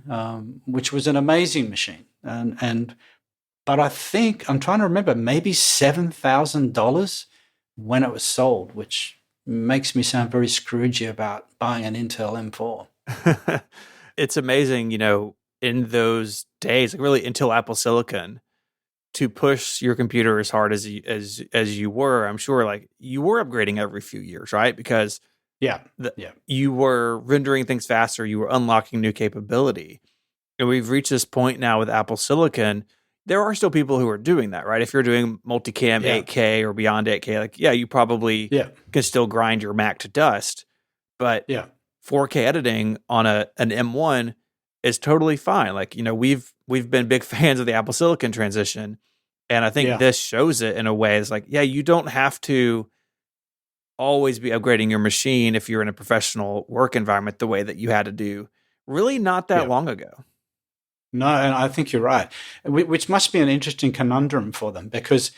S3: which was an amazing machine, but I think I'm trying to remember, maybe $7,000 when it was sold, which makes me sound very Scroogey about buying an Intel M4.
S2: It's amazing, you know, in those days, like really until Apple Silicon, to push your computer as hard as you were. I'm sure, like, you were upgrading every few years, right? Because you were rendering things faster, you were unlocking new capability, and we've reached this point now with Apple Silicon. There are still people who are doing that, right? If you're doing multicam 8K or beyond 8K, like, you probably can still grind your Mac to dust, but 4K editing on an M1 is totally fine. Like, you know, we've been big fans of the Apple Silicon transition, and I think this shows it in a way. It's like, you don't have to always be upgrading your machine if you're in a professional work environment the way that you had to do really not that long ago.
S3: No, and I think you're right, which must be an interesting conundrum for them, because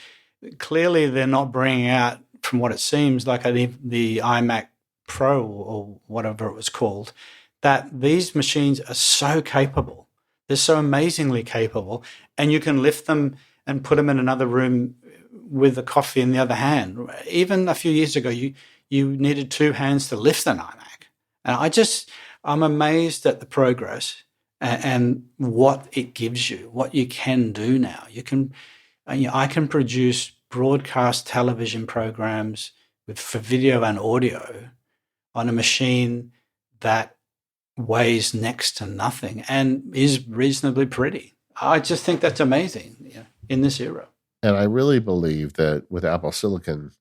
S3: clearly they're not bringing out, from what it seems like, the iMac Pro or whatever it was called, that these machines are so capable. They're so amazingly capable, and you can lift them and put them in another room with a coffee in the other hand. Even a few years ago, you needed two hands to lift an iMac. And I'm amazed at the progress and what it gives you, what you can do now. I can produce broadcast television programs for video and audio on a machine that weighs next to nothing and is reasonably pretty. I just think that's amazing in this era.
S1: And I really believe that with Apple Silicon,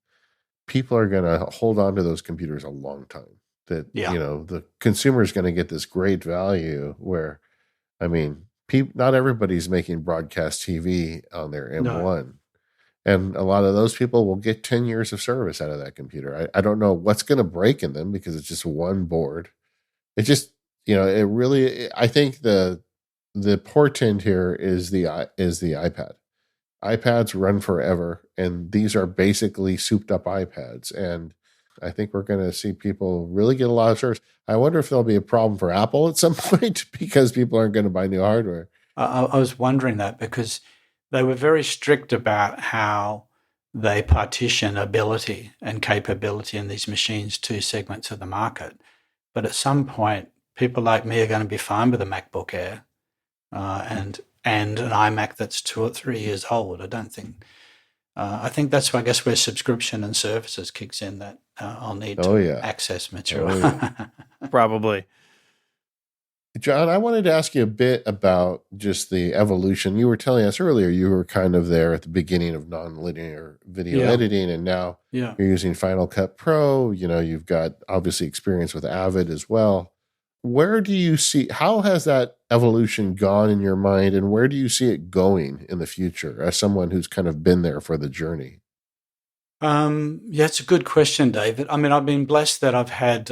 S1: people are going to hold on to those computers a long time. That, you know, the consumer is going to get this great value where, I mean, not everybody's making broadcast TV on their M1. And a lot of those people will get 10 years of service out of that computer. I don't know what's going to break in them because it's just one board. It just, it really, I think the portent here is the iPad. iPads run forever, and these are basically souped up iPads. And I think we're going to see people really get a lot of service. I wonder if there'll be a problem for Apple at some point because people aren't going to buy new hardware.
S3: I was wondering that because they were very strict about how they partition ability and capability in these machines to segments of the market. But at some point, people like me are going to be fine with a MacBook Air and an iMac that's 2 or 3 years old. I think that's where subscription and services kicks in, that I'll need to access material.
S2: Probably.
S1: John, I wanted to ask you a bit about just the evolution. You were telling us earlier you were kind of there at the beginning of nonlinear video editing, and now you're using Final Cut Pro. You've got obviously experience with Avid as well. Where do you see, how has that evolution gone in your mind, and where do you see it going in the future as someone who's kind of been there for the journey?
S3: It's a good question, David. I mean, I've been blessed that I've had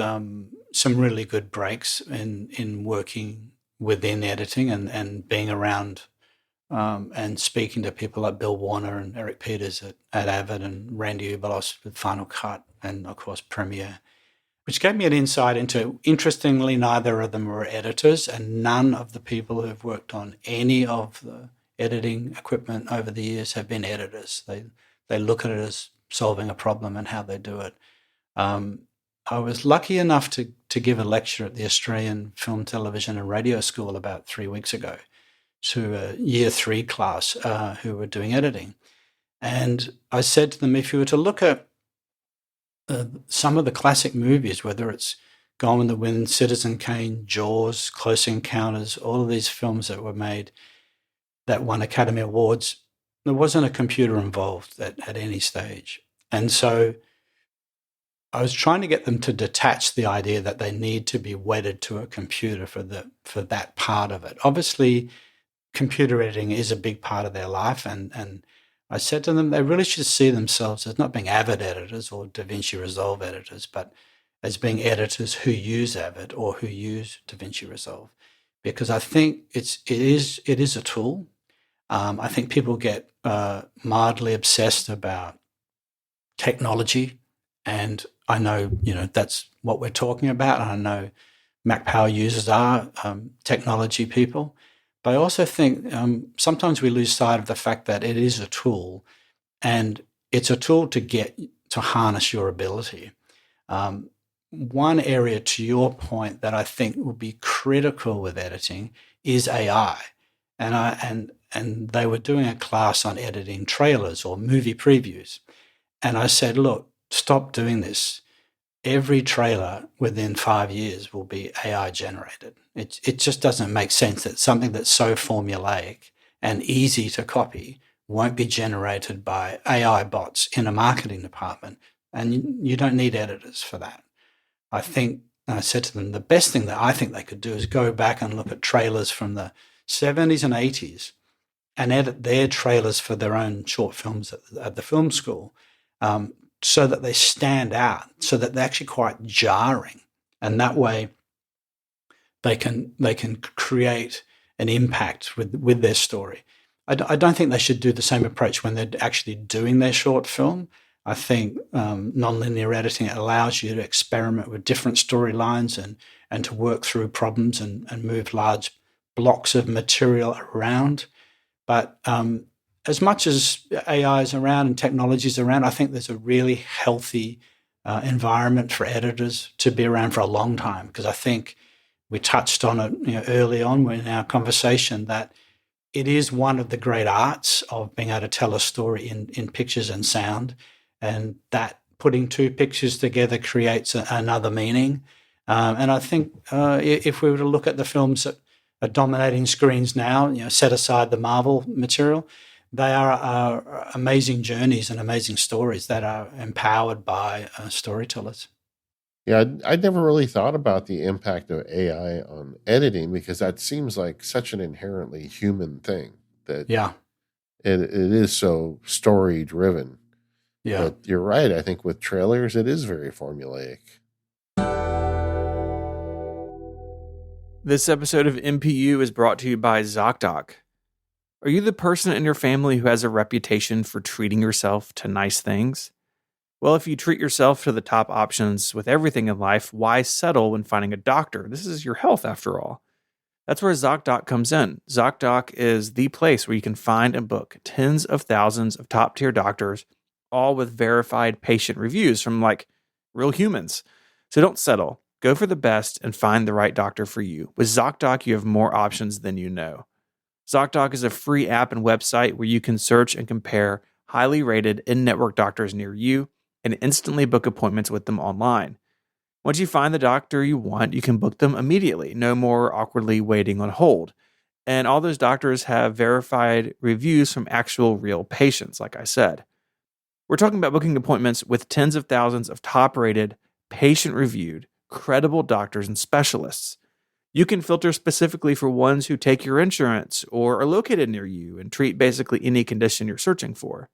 S3: some really good breaks in working within editing and being around and speaking to people like Bill Warner and Eric Peters at Avid and Randy Uberlos with Final Cut and, of course, Premiere, which gave me an insight into, interestingly, neither of them were editors, and none of the people who have worked on any of the editing equipment over the years have been editors. They look at it as solving a problem and how they do it. I was lucky enough to give a lecture at the Australian Film, Television and Radio School about 3 weeks ago to a year 3 class who were doing editing. And I said to them, if you were to look at some of the classic movies, whether it's Gone with the Wind, Citizen Kane, Jaws, Close Encounters, all of these films that were made that won Academy Awards, there wasn't a computer involved at any stage. And so I was trying to get them to detach the idea that they need to be wedded to a computer for that part of it. Obviously, computer editing is a big part of their life, and I said to them they really should see themselves as not being Avid editors or DaVinci Resolve editors, but as being editors who use Avid or who use DaVinci Resolve, because I think it is a tool. I think people get mildly obsessed about technology, and I know that's what we're talking about. And I know Mac Power users are technology people, but I also think sometimes we lose sight of the fact that it is a tool, and it's a tool to harness your ability. One area, to your point, that I think will be critical with editing is AI, and they were doing a class on editing trailers or movie previews, and I said, look, stop doing this. Every trailer within 5 years will be AI generated. It just doesn't make sense that something that's so formulaic and easy to copy won't be generated by AI bots in a marketing department. And you don't need editors for that. I said to them, the best thing that I think they could do is go back and look at trailers from the 70s and 80s and edit their trailers for their own short films at the film school, so that they stand out, so that they're actually quite jarring. And that way they can create an impact with their story. I don't think they should do the same approach when they're actually doing their short film. I think nonlinear editing allows you to experiment with different storylines and to work through problems and move large blocks of material around. But as much as AI is around and technology is around, I think there's a really healthy environment for editors to be around for a long time, because I think we touched on it early on in our conversation that it is one of the great arts of being able to tell a story in pictures and sound, and that putting two pictures together creates another meaning. And I think if we were to look at the films that are dominating screens now, set aside the Marvel material, they are amazing journeys and amazing stories that are empowered by storytellers.
S1: Yeah, I'd never really thought about the impact of AI on editing, because that seems like such an inherently human thing that it is so story driven.
S3: Yeah.
S1: But you're right. I think with trailers, it is very formulaic.
S2: This episode of MPU is brought to you by ZocDoc. Are you the person in your family who has a reputation for treating yourself to nice things? Well, if you treat yourself to the top options with everything in life, why settle when finding a doctor? This is your health, after all. That's where ZocDoc comes in. ZocDoc is the place where you can find and book tens of thousands of top-tier doctors, all with verified patient reviews from, real humans. So don't settle. Go for the best and find the right doctor for you. With ZocDoc, you have more options than you know. ZocDoc is a free app and website where you can search and compare highly rated in-network doctors near you and instantly book appointments with them online. Once you find the doctor you want, you can book them immediately. No more awkwardly waiting on hold. And all those doctors have verified reviews from actual real patients, like I said. We're talking about booking appointments with tens of thousands of top-rated, patient-reviewed, credible doctors and specialists. You can filter specifically for ones who take your insurance or are located near you and treat basically any condition you're searching for.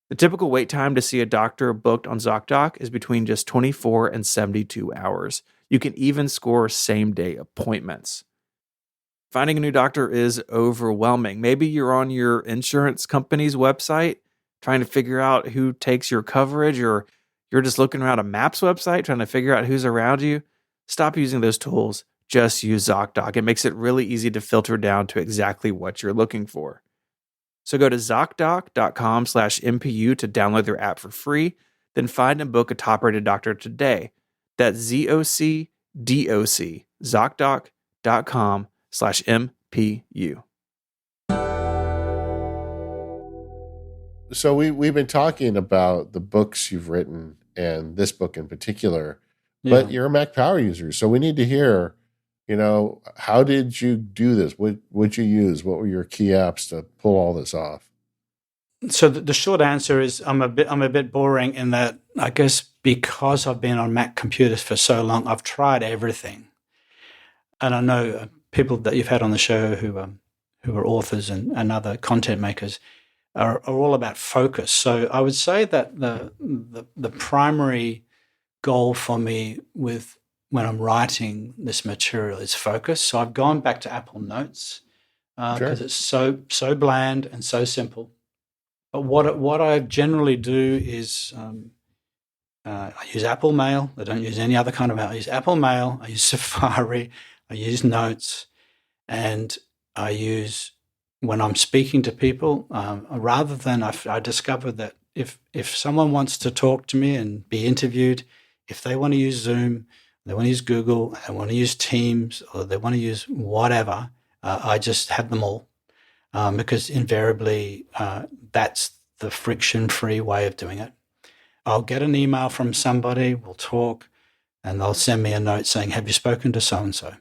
S2: The typical wait time to see a doctor booked on ZocDoc is between just 24 and 72 hours. You can even score same-day appointments. Finding a new doctor is overwhelming. Maybe you're on your insurance company's website trying to figure out who takes your coverage, or you're just looking around a Maps website trying to figure out who's around you. Stop using those tools. Just use ZocDoc. It makes it really easy to filter down to exactly what you're looking for. So go to ZocDoc.com/MPU to download their app for free, then find and book a top-rated doctor today. That's ZocDoc, ZocDoc.com/MPU.
S1: So we've been talking about the books you've written and this book in particular, but you're a Mac Power user. So we need to hear, how did you do this? What would you use? What were your key apps to pull all this off?
S3: So the short answer is I'm a bit boring in that I guess because I've been on Mac computers for so long, I've tried everything. And I know people that you've had on the show who are authors and other content makers are all about focus. So I would say that the primary goal for me when I'm writing this material is focus. So I've gone back to Apple Notes because it's so bland and so simple. But what I generally do is I use Apple Mail. I don't use any other kind of mail. I use Apple Mail. I use Safari. I use Notes, and I use when I'm speaking to people. Rather than I discovered that if someone wants to talk to me and be interviewed, if they want to use Zoom, they want to use Google, they want to use Teams, or they want to use whatever, I just have them all because invariably that's the friction-free way of doing it. I'll get an email from somebody, we'll talk, and they'll send me a note saying, "Have you spoken to so-and-so?"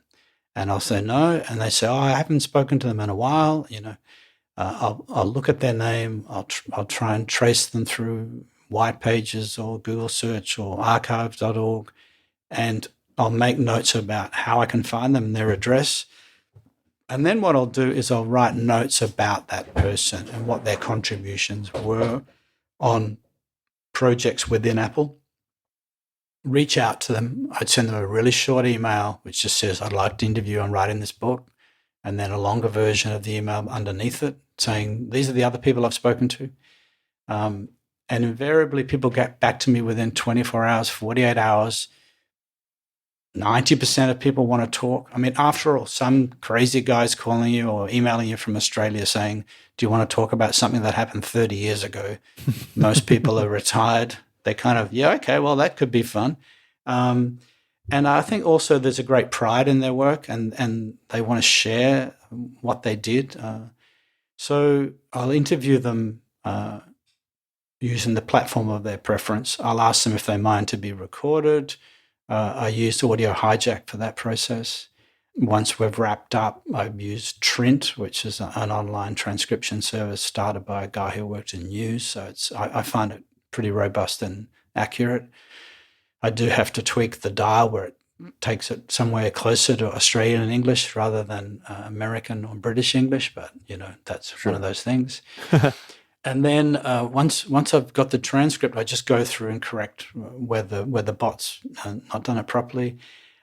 S3: And I'll say no, and they say, "Oh, I haven't spoken to them in a while." I'll look at their name. I'll try and trace them through White Pages or Google Search or archives.org, and I'll make notes about how I can find them and their address. And then what I'll do is I'll write notes about that person and what their contributions were on projects within Apple. Reach out to them. I'd send them a really short email which just says, "I'd like to interview on writing this book," and then a longer version of the email underneath it saying, "These are the other people I've spoken to." And invariably people get back to me within 24 hours, 48 hours. 90% of people want to talk. I mean, after all, some crazy guy's calling you or emailing you from Australia saying, "Do you want to talk about something that happened 30 years ago?" Most people are retired. They kind of, yeah, okay, well, that could be fun. And I think also there's a great pride in their work and they want to share what they did. So I'll interview them using the platform of their preference. I'll ask them if they mind to be recorded. I used Audio Hijack for that process. Once we've wrapped up, I've used Trint, which is an online transcription service started by a guy who worked in news. So I find it pretty robust and accurate. I do have to tweak the dial where it takes it somewhere closer to Australian English rather than American or British English, but that's one of those things. And then once I've got the transcript, I just go through and correct where the bot's not done it properly.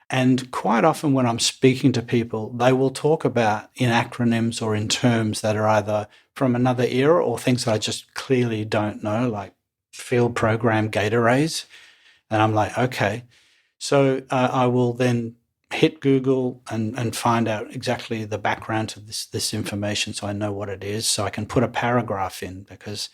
S3: And quite often when I'm speaking to people, they will talk about in acronyms or in terms that are either from another era or things that I just clearly don't know, like field program gate arrays. And I'm like, okay. So I will then hit Google and find out exactly the background to this information so I know what it is, so I can put a paragraph in, because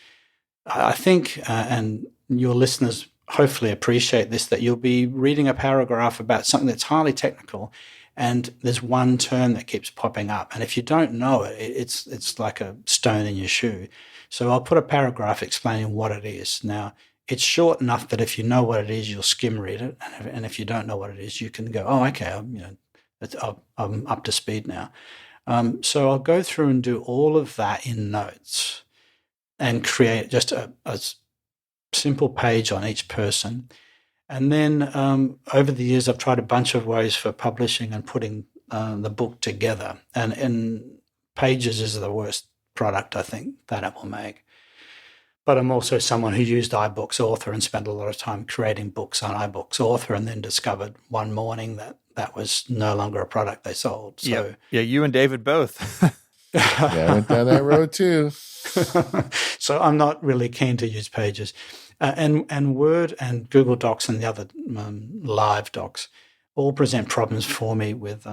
S3: I think, and your listeners hopefully appreciate this, that you'll be reading a paragraph about something that's highly technical and there's one term that keeps popping up. And if you don't know it, it's like a stone in your shoe. So I'll put a paragraph explaining what it is. Now, it's short enough that if you know what it is, you'll skim read it. And if you don't know what it is, you can go, oh, okay, I'm up to speed now. So I'll go through and do all of that in notes and create just a simple page on each person. And then over the years, I've tried a bunch of ways for publishing and putting the book together. And Pages is the worst product, I think, that it will make. But I'm also someone who used iBooks Author and spent a lot of time creating books on iBooks Author, and then discovered one morning that was no longer a product they sold. So
S2: yeah, you and David both.
S1: Yeah, I went down that road too.
S3: So I'm not really keen to use Pages. And Word and Google Docs and the other live docs all present problems for me with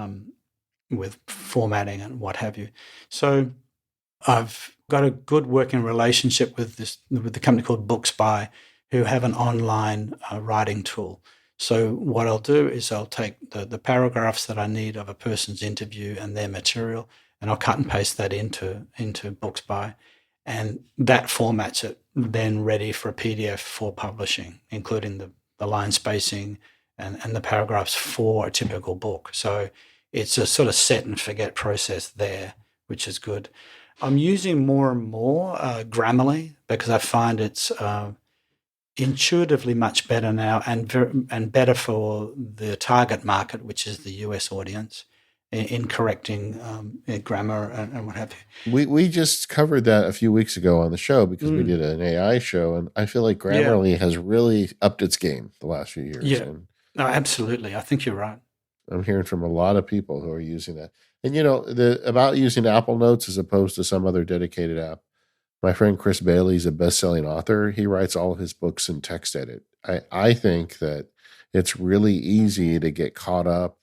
S3: formatting and what have you. So I've got a good working relationship with the company called BooksBuy, who have an online writing tool. So what I'll do is I'll take the paragraphs that I need of a person's interview and their material, and I'll cut and paste that into BooksBuy, and that formats it then ready for a PDF for publishing, including the line spacing and the paragraphs for a typical book. So it's a sort of set and forget process there, which is good. I'm using more and more Grammarly, because I find it's intuitively much better now and better for the target market, which is the US audience, in correcting grammar and what have you.
S1: We just covered that a few weeks ago on the show, because we did an AI show, and I feel like Grammarly has really upped its game the last few years.
S3: Yeah, no, absolutely. I think you're right.
S1: I'm hearing from a lot of people who are using that. And, about using Apple Notes as opposed to some other dedicated app. My friend Chris Bailey is a best-selling author. He writes all of his books in TextEdit. I think that it's really easy to get caught up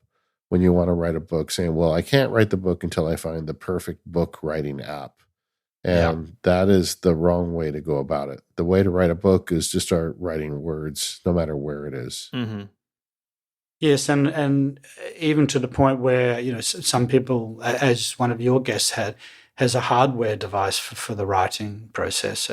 S1: when you want to write a book saying, well, I can't write the book until I find the perfect book writing app. And that is the wrong way to go about it. The way to write a book is just start writing words, no matter where it is.
S2: Mm-hmm.
S3: Yes, and even to the point where, some people, as one of your guests has a hardware device for the writing process.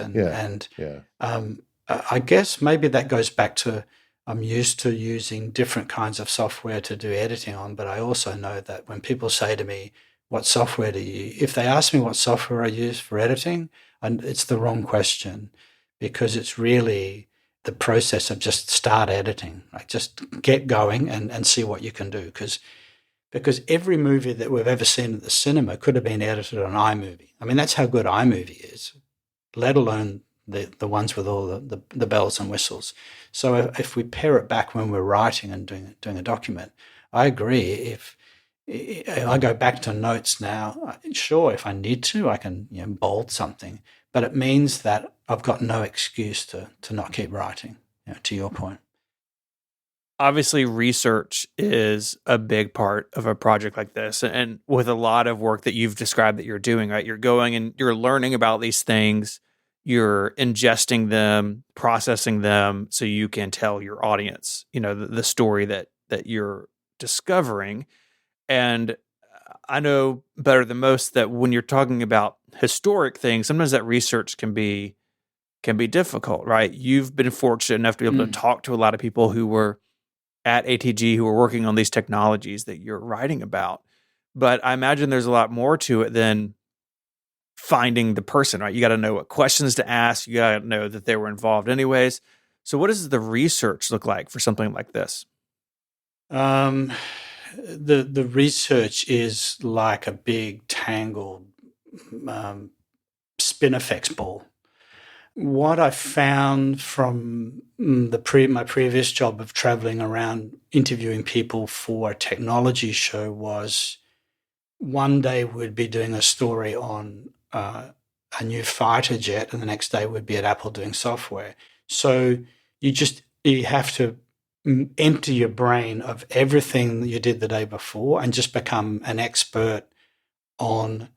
S3: I guess maybe that goes back to, I'm used to using different kinds of software to do editing on, but I also know that when people say to me, what software do you use? If they ask me what software I use for editing, it's the wrong question, because it's really the process of just start editing, like just get going and see what you can do. Because every movie that we've ever seen at the cinema could have been edited on iMovie. I mean, that's how good iMovie is, let alone the ones with all the bells and whistles. So if we pare it back when we're writing and doing a document, I agree. If I go back to notes now, sure, if I need to, I can bold something, but it means that I've got no excuse to not keep writing, to your point.
S2: Obviously, research is a big part of a project like this. And with a lot of work that you've described that you're doing, right? You're going and you're learning about these things, you're ingesting them, processing them, so you can tell your audience, the story that you're discovering. And I know better than most that when you're talking about historic things, sometimes that research can be difficult, right? You've been fortunate enough to be able to talk to a lot of people who were at ATG who were working on these technologies that you're writing about. But I imagine there's a lot more to it than finding the person, right? You got to know what questions to ask. You got to know that they were involved anyways. So what does the research look like for something like this?
S3: Um, the research is like a big tangled spinifex ball. What I found from my previous job of traveling around interviewing people for a technology show was one day we'd be doing a story on a new fighter jet, and the next day we'd be at Apple doing software. So you have to empty your brain of everything that you did the day before and just become an expert on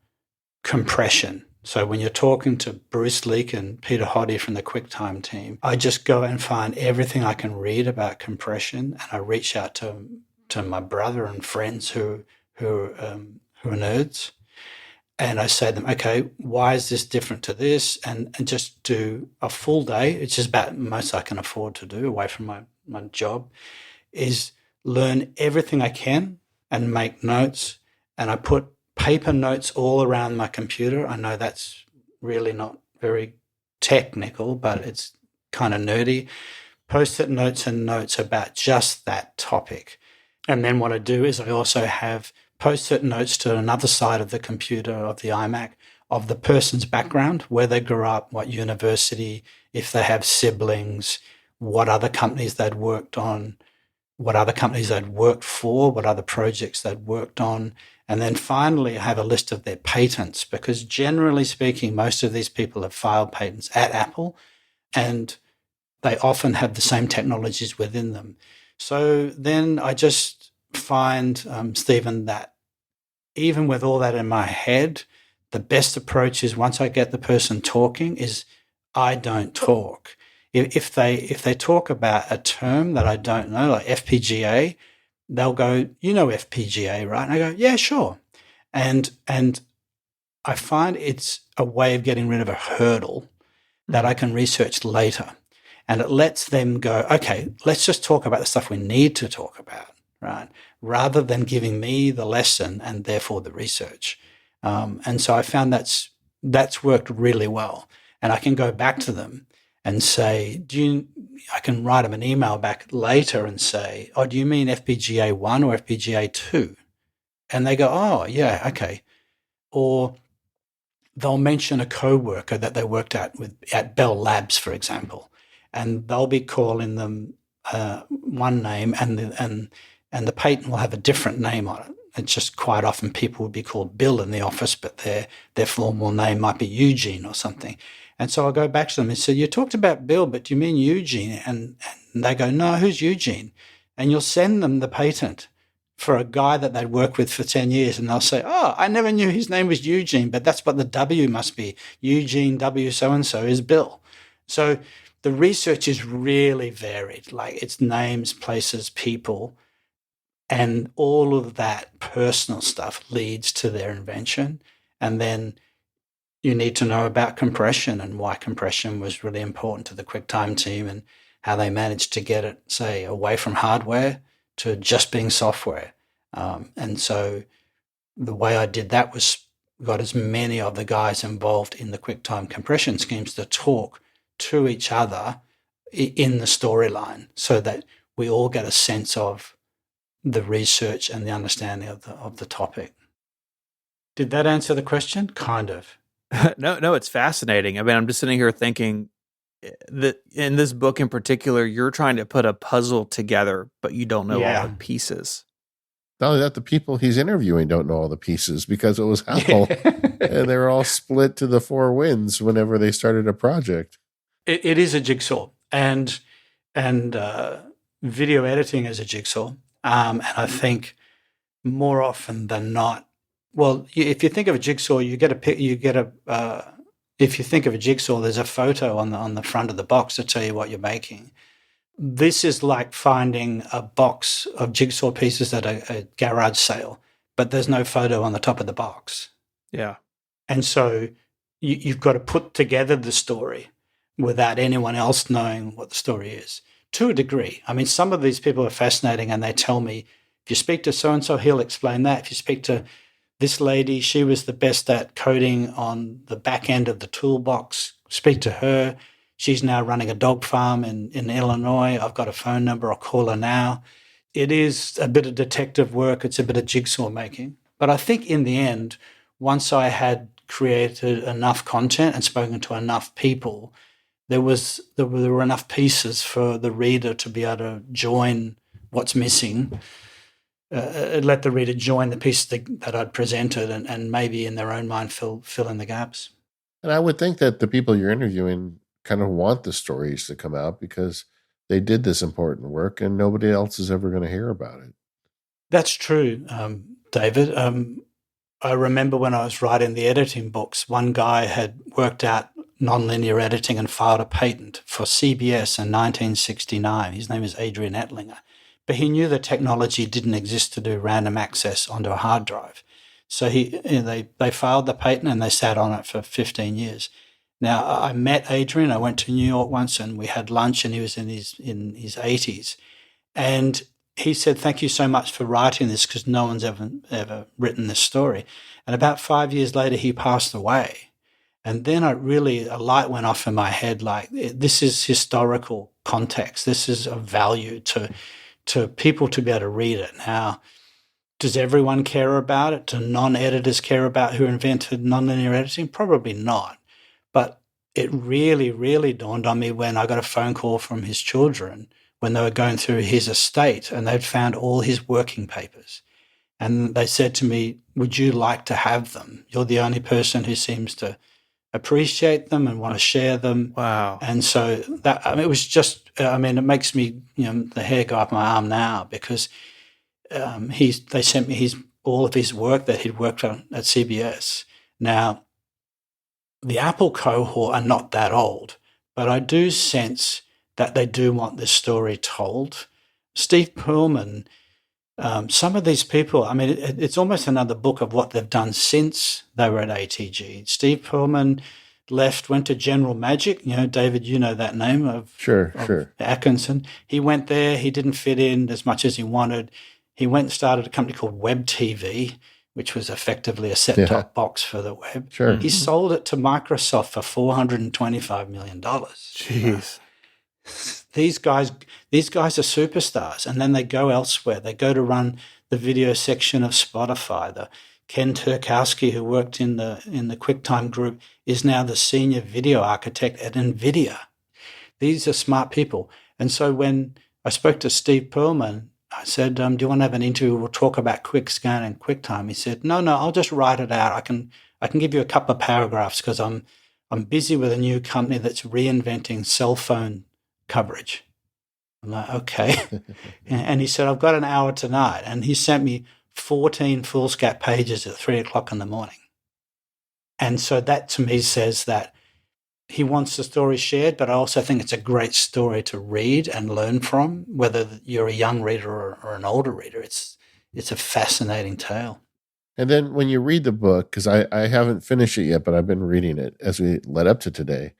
S3: compression. So when you're talking to Bruce Leak and Peter Hoddy from the QuickTime team, I just go and find everything I can read about compression, and I reach out to my brother and friends who are nerds, and I say to them, okay, why is this different to this? And just do a full day. It's just about the most I can afford to do away from my job, is learn everything I can and make notes. And I put paper notes all around my computer. I know that's really not very technical, but it's kind of nerdy. Post-it notes and notes about just that topic. And then what I do is I also have post-it notes to another side of the computer, of the iMac, of the person's background, where they grew up, what university, if they have siblings, what other companies they'd worked on, what other companies they'd worked for, what other projects they'd worked on. And then finally, I have a list of their patents, because generally speaking, most of these people have filed patents at Apple, and they often have the same technologies within them. So then I just find, Stephen, that even with all that in my head, the best approach is, once I get the person talking, is I don't talk. If they talk about a term that I don't know, like FPGA, they'll go, you know FPGA, right? And I go, yeah, sure. And I find it's a way of getting rid of a hurdle that I can research later. And it lets them go, okay, let's just talk about the stuff we need to talk about, right? Rather than giving me the lesson and therefore the research. And so I found that's worked really well. And I can go back to them and say, I can write them an email back later and say, oh, do you mean FPGA 1 or FPGA 2? And they go, oh, yeah, okay. Or they'll mention a coworker that they worked at Bell Labs, for example, and they'll be calling them one name, and the patent will have a different name on it. It's just quite often people would be called Bill in the office, but their formal name might be Eugene or something. And so I go back to them and say, you talked about Bill, but do you mean Eugene? And they go, no, who's Eugene? And you'll send them the patent for a guy that they'd worked with for 10 years. And they'll say, oh, I never knew his name was Eugene, but that's what the W must be. Eugene W so-and-so is Bill. So the research is really varied. Like, it's names, places, people, and all of that personal stuff leads to their invention. And then you need to know about compression and why compression was really important to the QuickTime team and how they managed to get it, say, away from hardware to just being software. And so the way I did that was got as many of the guys involved in the QuickTime compression schemes to talk to each other in the storyline, so that we all get a sense of the research and the understanding of the topic. Did that answer the question? Kind of.
S2: No, it's fascinating. I mean, I'm just sitting here thinking that in this book in particular, you're trying to put a puzzle together, but you don't know all the pieces.
S1: Not only that, the people he's interviewing don't know all the pieces, because it was Apple, and they're all split to the four winds whenever they started a project.
S3: It is a jigsaw, and video editing is a jigsaw. And I think more often than not, well, if you think of a jigsaw, if you think of a jigsaw, there's a photo on the front of the box to tell you what you're making. This is like finding a box of jigsaw pieces at a garage sale, but there's no photo on the top of the box.
S2: Yeah.
S3: And so you've got to put together the story without anyone else knowing what the story is, to a degree. I mean, some of these people are fascinating, and they tell me, if you speak to so-and-so, he'll explain that. If you speak to this lady, she was the best at coding on the back end of the toolbox, speak to her. She's now running a dog farm in Illinois. I've got a phone number. I'll call her now. it is a bit of detective work. It's a bit of jigsaw making. But I think in the end, once I had created enough content and spoken to enough people, there were enough pieces for the reader to be able to join what's missing, let the reader join the piece that I'd presented, and maybe in their own mind fill in the gaps.
S1: And I would think that the people you're interviewing kind of want the stories to come out because they did this important work and nobody else is ever going to hear about it.
S3: That's true, David. I remember when I was writing the editing books, one guy had worked out nonlinear editing and filed a patent for CBS in 1969. His name is Adrian Ettlinger. But he knew the technology didn't exist to do random access onto a hard drive. So they filed the patent and they sat on it for 15 years. Now, I met Adrian. I went to New York once and we had lunch, and he was in his 80s. And he said, "Thank you so much for writing this, because no one's ever written this story." And about 5 years later, he passed away. And then a light went off in my head, like, this is historical context. This is of value to people to be able to read it. Now, does everyone care about it? Do non-editors care about who invented nonlinear editing? Probably not. But it really, really dawned on me when I got a phone call from his children when they were going through his estate and they'd found all his working papers. And they said to me, "Would you like to have them? You're the only person who seems to appreciate them and want to share them."
S2: Wow.
S3: And so it was just, it makes me, the hair go up my arm now, because they sent me all of his work that he'd worked on at CBS. Now, the Apple cohort are not that old, but I do sense that they do want this story told. Steve Pearlman, some of these people, it's almost another book of what they've done since they were at ATG. Steve Pearlman went to General Magic. David, you know that name of Atkinson. He went there. He didn't fit in as much as he wanted. He went and started a company called Web TV, which was effectively a set-top box for the web.
S1: Sure.
S3: He sold it to Microsoft for $425 million.
S2: Jeez.
S3: These guys are superstars, and then they go elsewhere. They go to run the video section of Spotify. Ken Turkowski, who worked in the QuickTime group, is now the senior video architect at NVIDIA. These are smart people. And so when I spoke to Steve Pearlman, I said, "Do you want to have an interview? We'll talk about QuickScan and QuickTime." He said, "No, I'll just write it out. I can give you a couple of paragraphs, because I'm busy with a new company that's reinventing cell phone coverage." I'm like, "Okay." And he said, "I've got an hour tonight." And he sent me 14 foolscap pages at 3:00 in the morning. And so that to me says that he wants the story shared, but I also think it's a great story to read and learn from, whether you're a young reader or an older reader. It's a fascinating tale.
S1: And then when you read the book, because I haven't finished it yet, but I've been reading it as we led up to today,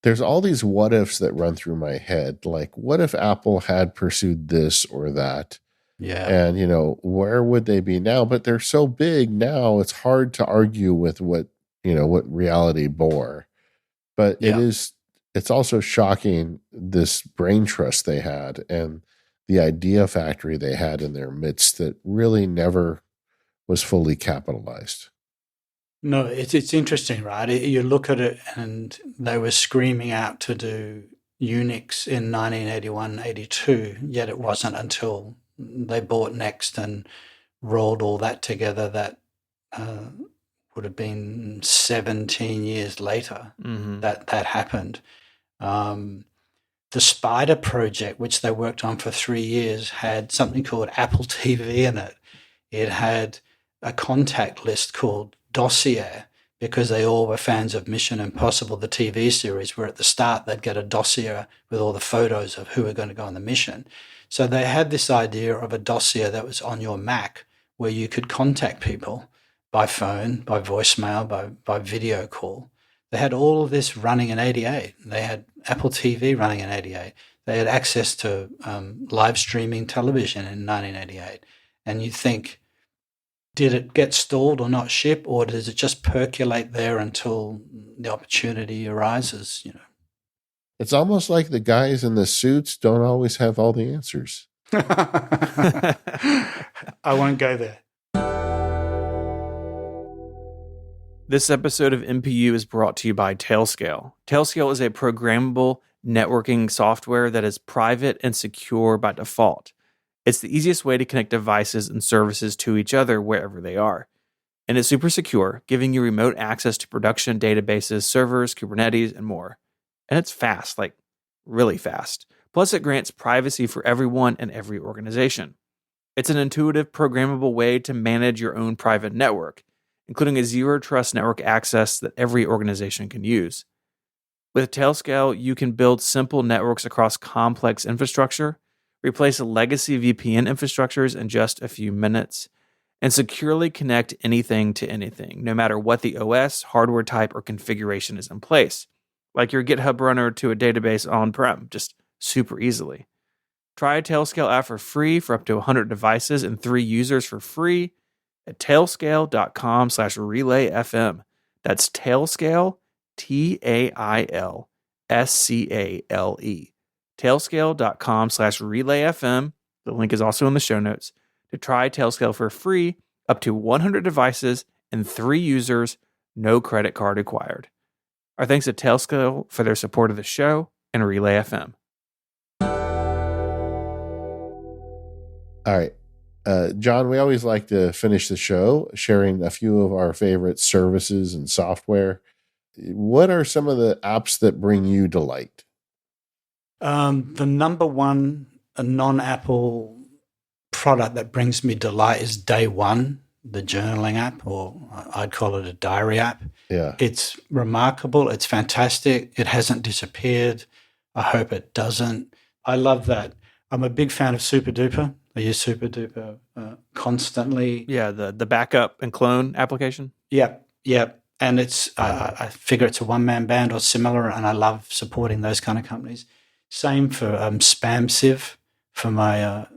S1: there's all these what ifs that run through my head. Like, what if Apple had pursued this or that?
S3: Yeah.
S1: And, where would they be now? But they're so big now, it's hard to argue with what reality bore. But it's also shocking, this brain trust they had and the idea factory they had in their midst that really never was fully capitalized.
S3: No, it's interesting, right? You look at it, and they were screaming out to do Unix in 1981, 82, yet it wasn't until they bought Next and rolled all that together that would have been 17 years later that happened. The Spider project, which they worked on for 3 years, had something called Apple TV in it. It had a contact list called Dossier, because they all were fans of Mission Impossible, the TV series, where at the start they'd get a dossier with all the photos of who were going to go on the mission. So they had this idea of a dossier that was on your Mac, where you could contact people by phone, by voicemail, by video call. They had all of this running in 88. They had Apple TV running in 88. They had access to live streaming television in 1988. And you think, did it get stalled or not ship, or does it just percolate there until the opportunity arises?
S1: It's almost like the guys in the suits don't always have all the answers.
S3: I won't go there.
S2: This episode of MPU is brought to you by Tailscale. Tailscale is a programmable networking software that is private and secure by default. It's the easiest way to connect devices and services to each other wherever they are. And it's super secure, giving you remote access to production databases, servers, Kubernetes, and more. And it's fast, like really fast. Plus, it grants privacy for everyone and every organization. It's an intuitive, programmable way to manage your own private network, including a zero-trust network access that every organization can use. With Tailscale, you can build simple networks across complex infrastructure, replace legacy VPN infrastructures in just a few minutes, and securely connect anything to anything, no matter what the OS, hardware type, or configuration is in place, like your GitHub runner to a database on-prem, just super easily. Try a Tailscale app for free for up to 100 devices and 3 users for free at tailscale.com/relayfm. That's Tailscale, Tailscale. Tailscale.com/relayfm. The link is also in the show notes to try Tailscale for free, up to 100 devices and 3 users, no credit card required. Our thanks to Tailscale for their support of the show and Relay FM.
S1: All right. John, we always like to finish the show sharing a few of our favorite services and software. What are some of the apps that bring you delight?
S3: The number one non-Apple product that brings me delight is Day One, the journaling app, or I'd call it a diary app.
S1: Yeah.
S3: It's remarkable. It's fantastic. It hasn't disappeared. I hope it doesn't. I love that. I'm a big fan of SuperDuper. I use SuperDuper constantly.
S2: Yeah, the backup and clone application.
S3: Yep. And it's I figure it's a one-man band or similar, and I love supporting those kind of companies. Same for SpamSieve for my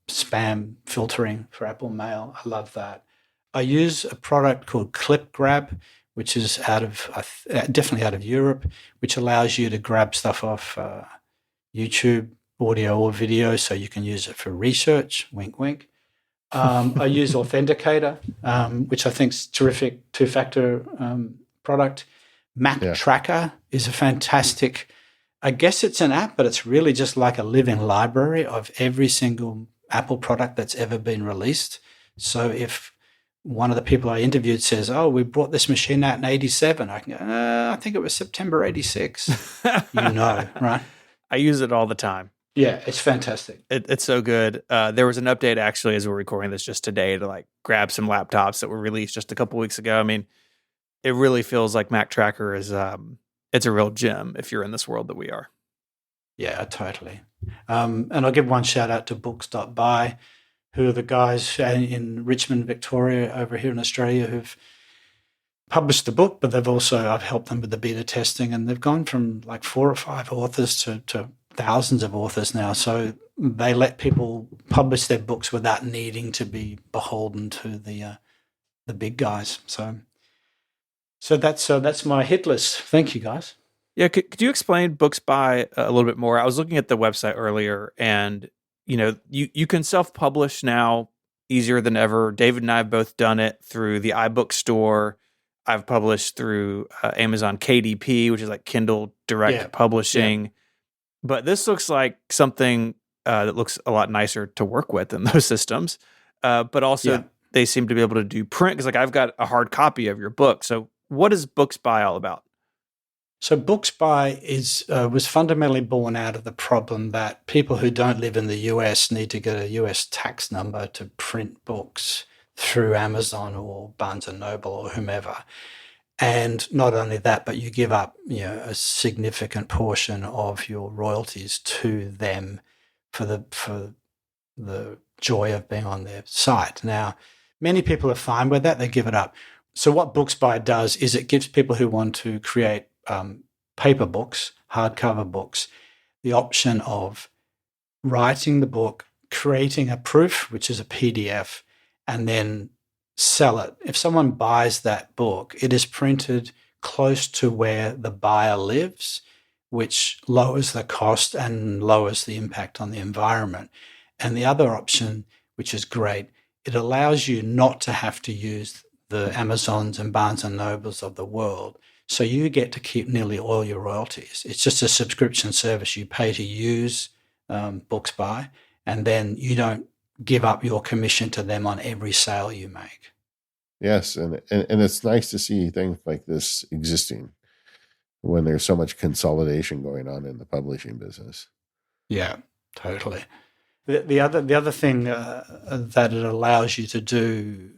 S3: spam filtering for Apple Mail. I love that. I use a product called ClipGrab, which is definitely out of Europe, which allows you to grab stuff off YouTube, audio or video, so you can use it for research. Wink, wink. I use Authenticator, which I think is terrific two-factor product. Mac Tracker is a fantastic. I guess it's an app, but it's really just like a living library of every single Apple product that's ever been released. So if one of the people I interviewed says, "Oh, we brought this machine out in '87," I can go, "I think it was September '86." Right?
S2: I use it all the time.
S3: Yeah, it's fantastic.
S2: It's so good. There was an update actually as we're recording this just today to like grab some laptops that were released just a couple weeks ago. I mean, it really feels like Mac Tracker is it's a real gem if you're in this world that we are.
S3: Yeah, totally. And I'll give one shout out to Books.by, who are the guys in Richmond, Victoria, over here in Australia, who've published the book, but I've helped them with the beta testing, and they've gone from like 4 or 5 authors to thousands of authors now. So they let people publish their books without needing to be beholden to the big guys. So that's my hit list. Thank you, guys.
S2: Yeah, could you explain Books.by a little bit more? I was looking at the website earlier, and you can self-publish now easier than ever. David and I have both done it through the iBook store. I've published through Amazon KDP, which is like Kindle Direct Publishing. Yeah. But this looks like something that looks a lot nicer to work with than those systems. But also they seem to be able to do print, because like I've got a hard copy of your book. So what is Books.by all about?
S3: So Books.by was fundamentally born out of the problem that people who don't live in the US need to get a US tax number to print books through Amazon or Barnes & Noble or whomever. And not only that, but you give up a significant portion of your royalties to them for the joy of being on their site. Now, many people are fine with that. They give it up. So what Books.by does is it gives people who want to create paper books, hardcover books, the option of writing the book, creating a proof, which is a PDF, and then sell it. If someone buys that book, it is printed close to where the buyer lives, which lowers the cost and lowers the impact on the environment. And the other option, which is great, it allows you not to have to use the Amazons and Barnes and Nobles of the world. So you get to keep nearly all your royalties. It's just a subscription service you pay to use BooksBuy, and then you don't give up your commission to them on every sale you make.
S1: Yes, and it's nice to see things like this existing when there's so much consolidation going on in the publishing business.
S3: Yeah, totally. The other thing that it allows you to do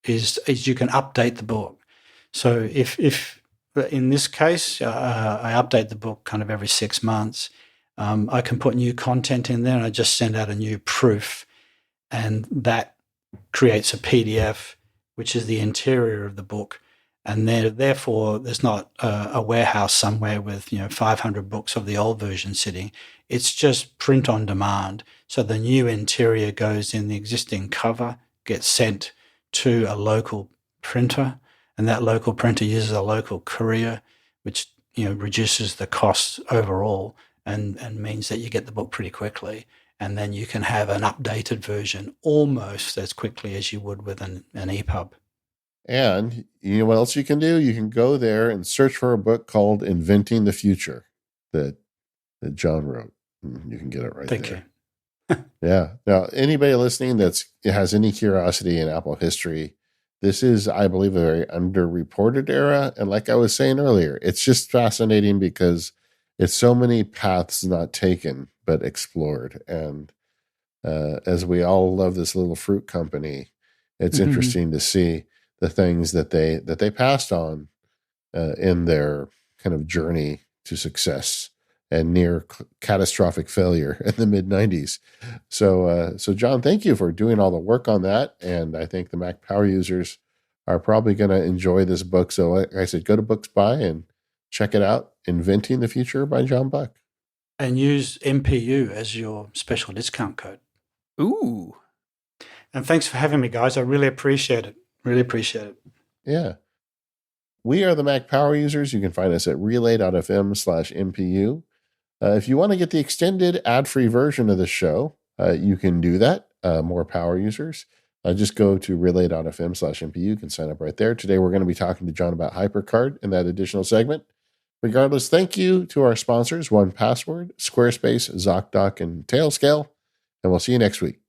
S3: is you can update the book. So if in this case I update the book kind of every 6 months, I can put new content in there, and I just send out a new proof, and that creates a PDF, which is the interior of the book. And therefore, there's not a warehouse somewhere with 500 books of the old version sitting. It's just print on demand. So the new interior goes in the existing cover, gets sent to a local printer, and that local printer uses a local courier, which reduces the costs overall and means that you get the book pretty quickly. And then you can have an updated version almost as quickly as you would with an EPUB.
S1: And you know what else you can do? You can go there and search for a book called Inventing the Future that John wrote. You can get it right
S3: Thank
S1: there.
S3: you.
S1: Yeah. Now, anybody listening that has any curiosity in Apple history, this is, I believe, a very underreported era. And like I was saying earlier, it's just fascinating because it's so many paths not taken, but explored. And as we all love this little fruit company, it's interesting to see the things that they passed on in their kind of journey to success and near catastrophic failure in the mid 90s. So John, thank you for doing all the work on that. And I think the Mac Power users are probably going to enjoy this book. So like I said, go to BooksBuy and check it out. Inventing the Future by John Buck.
S3: And use MPU as your special discount code.
S2: Ooh.
S3: And thanks for having me, guys. I really appreciate it. Really appreciate it.
S1: Yeah. We are the Mac Power users. You can find us at relay.fm/MPU. If you want to get the extended ad-free version of the show, you can do that. More power users. Just go to relay.fm/MPU. You can sign up right there. Today, we're going to be talking to John about HyperCard in that additional segment. Regardless, thank you to our sponsors, 1Password, Squarespace, ZocDoc, and Tailscale. And we'll see you next week.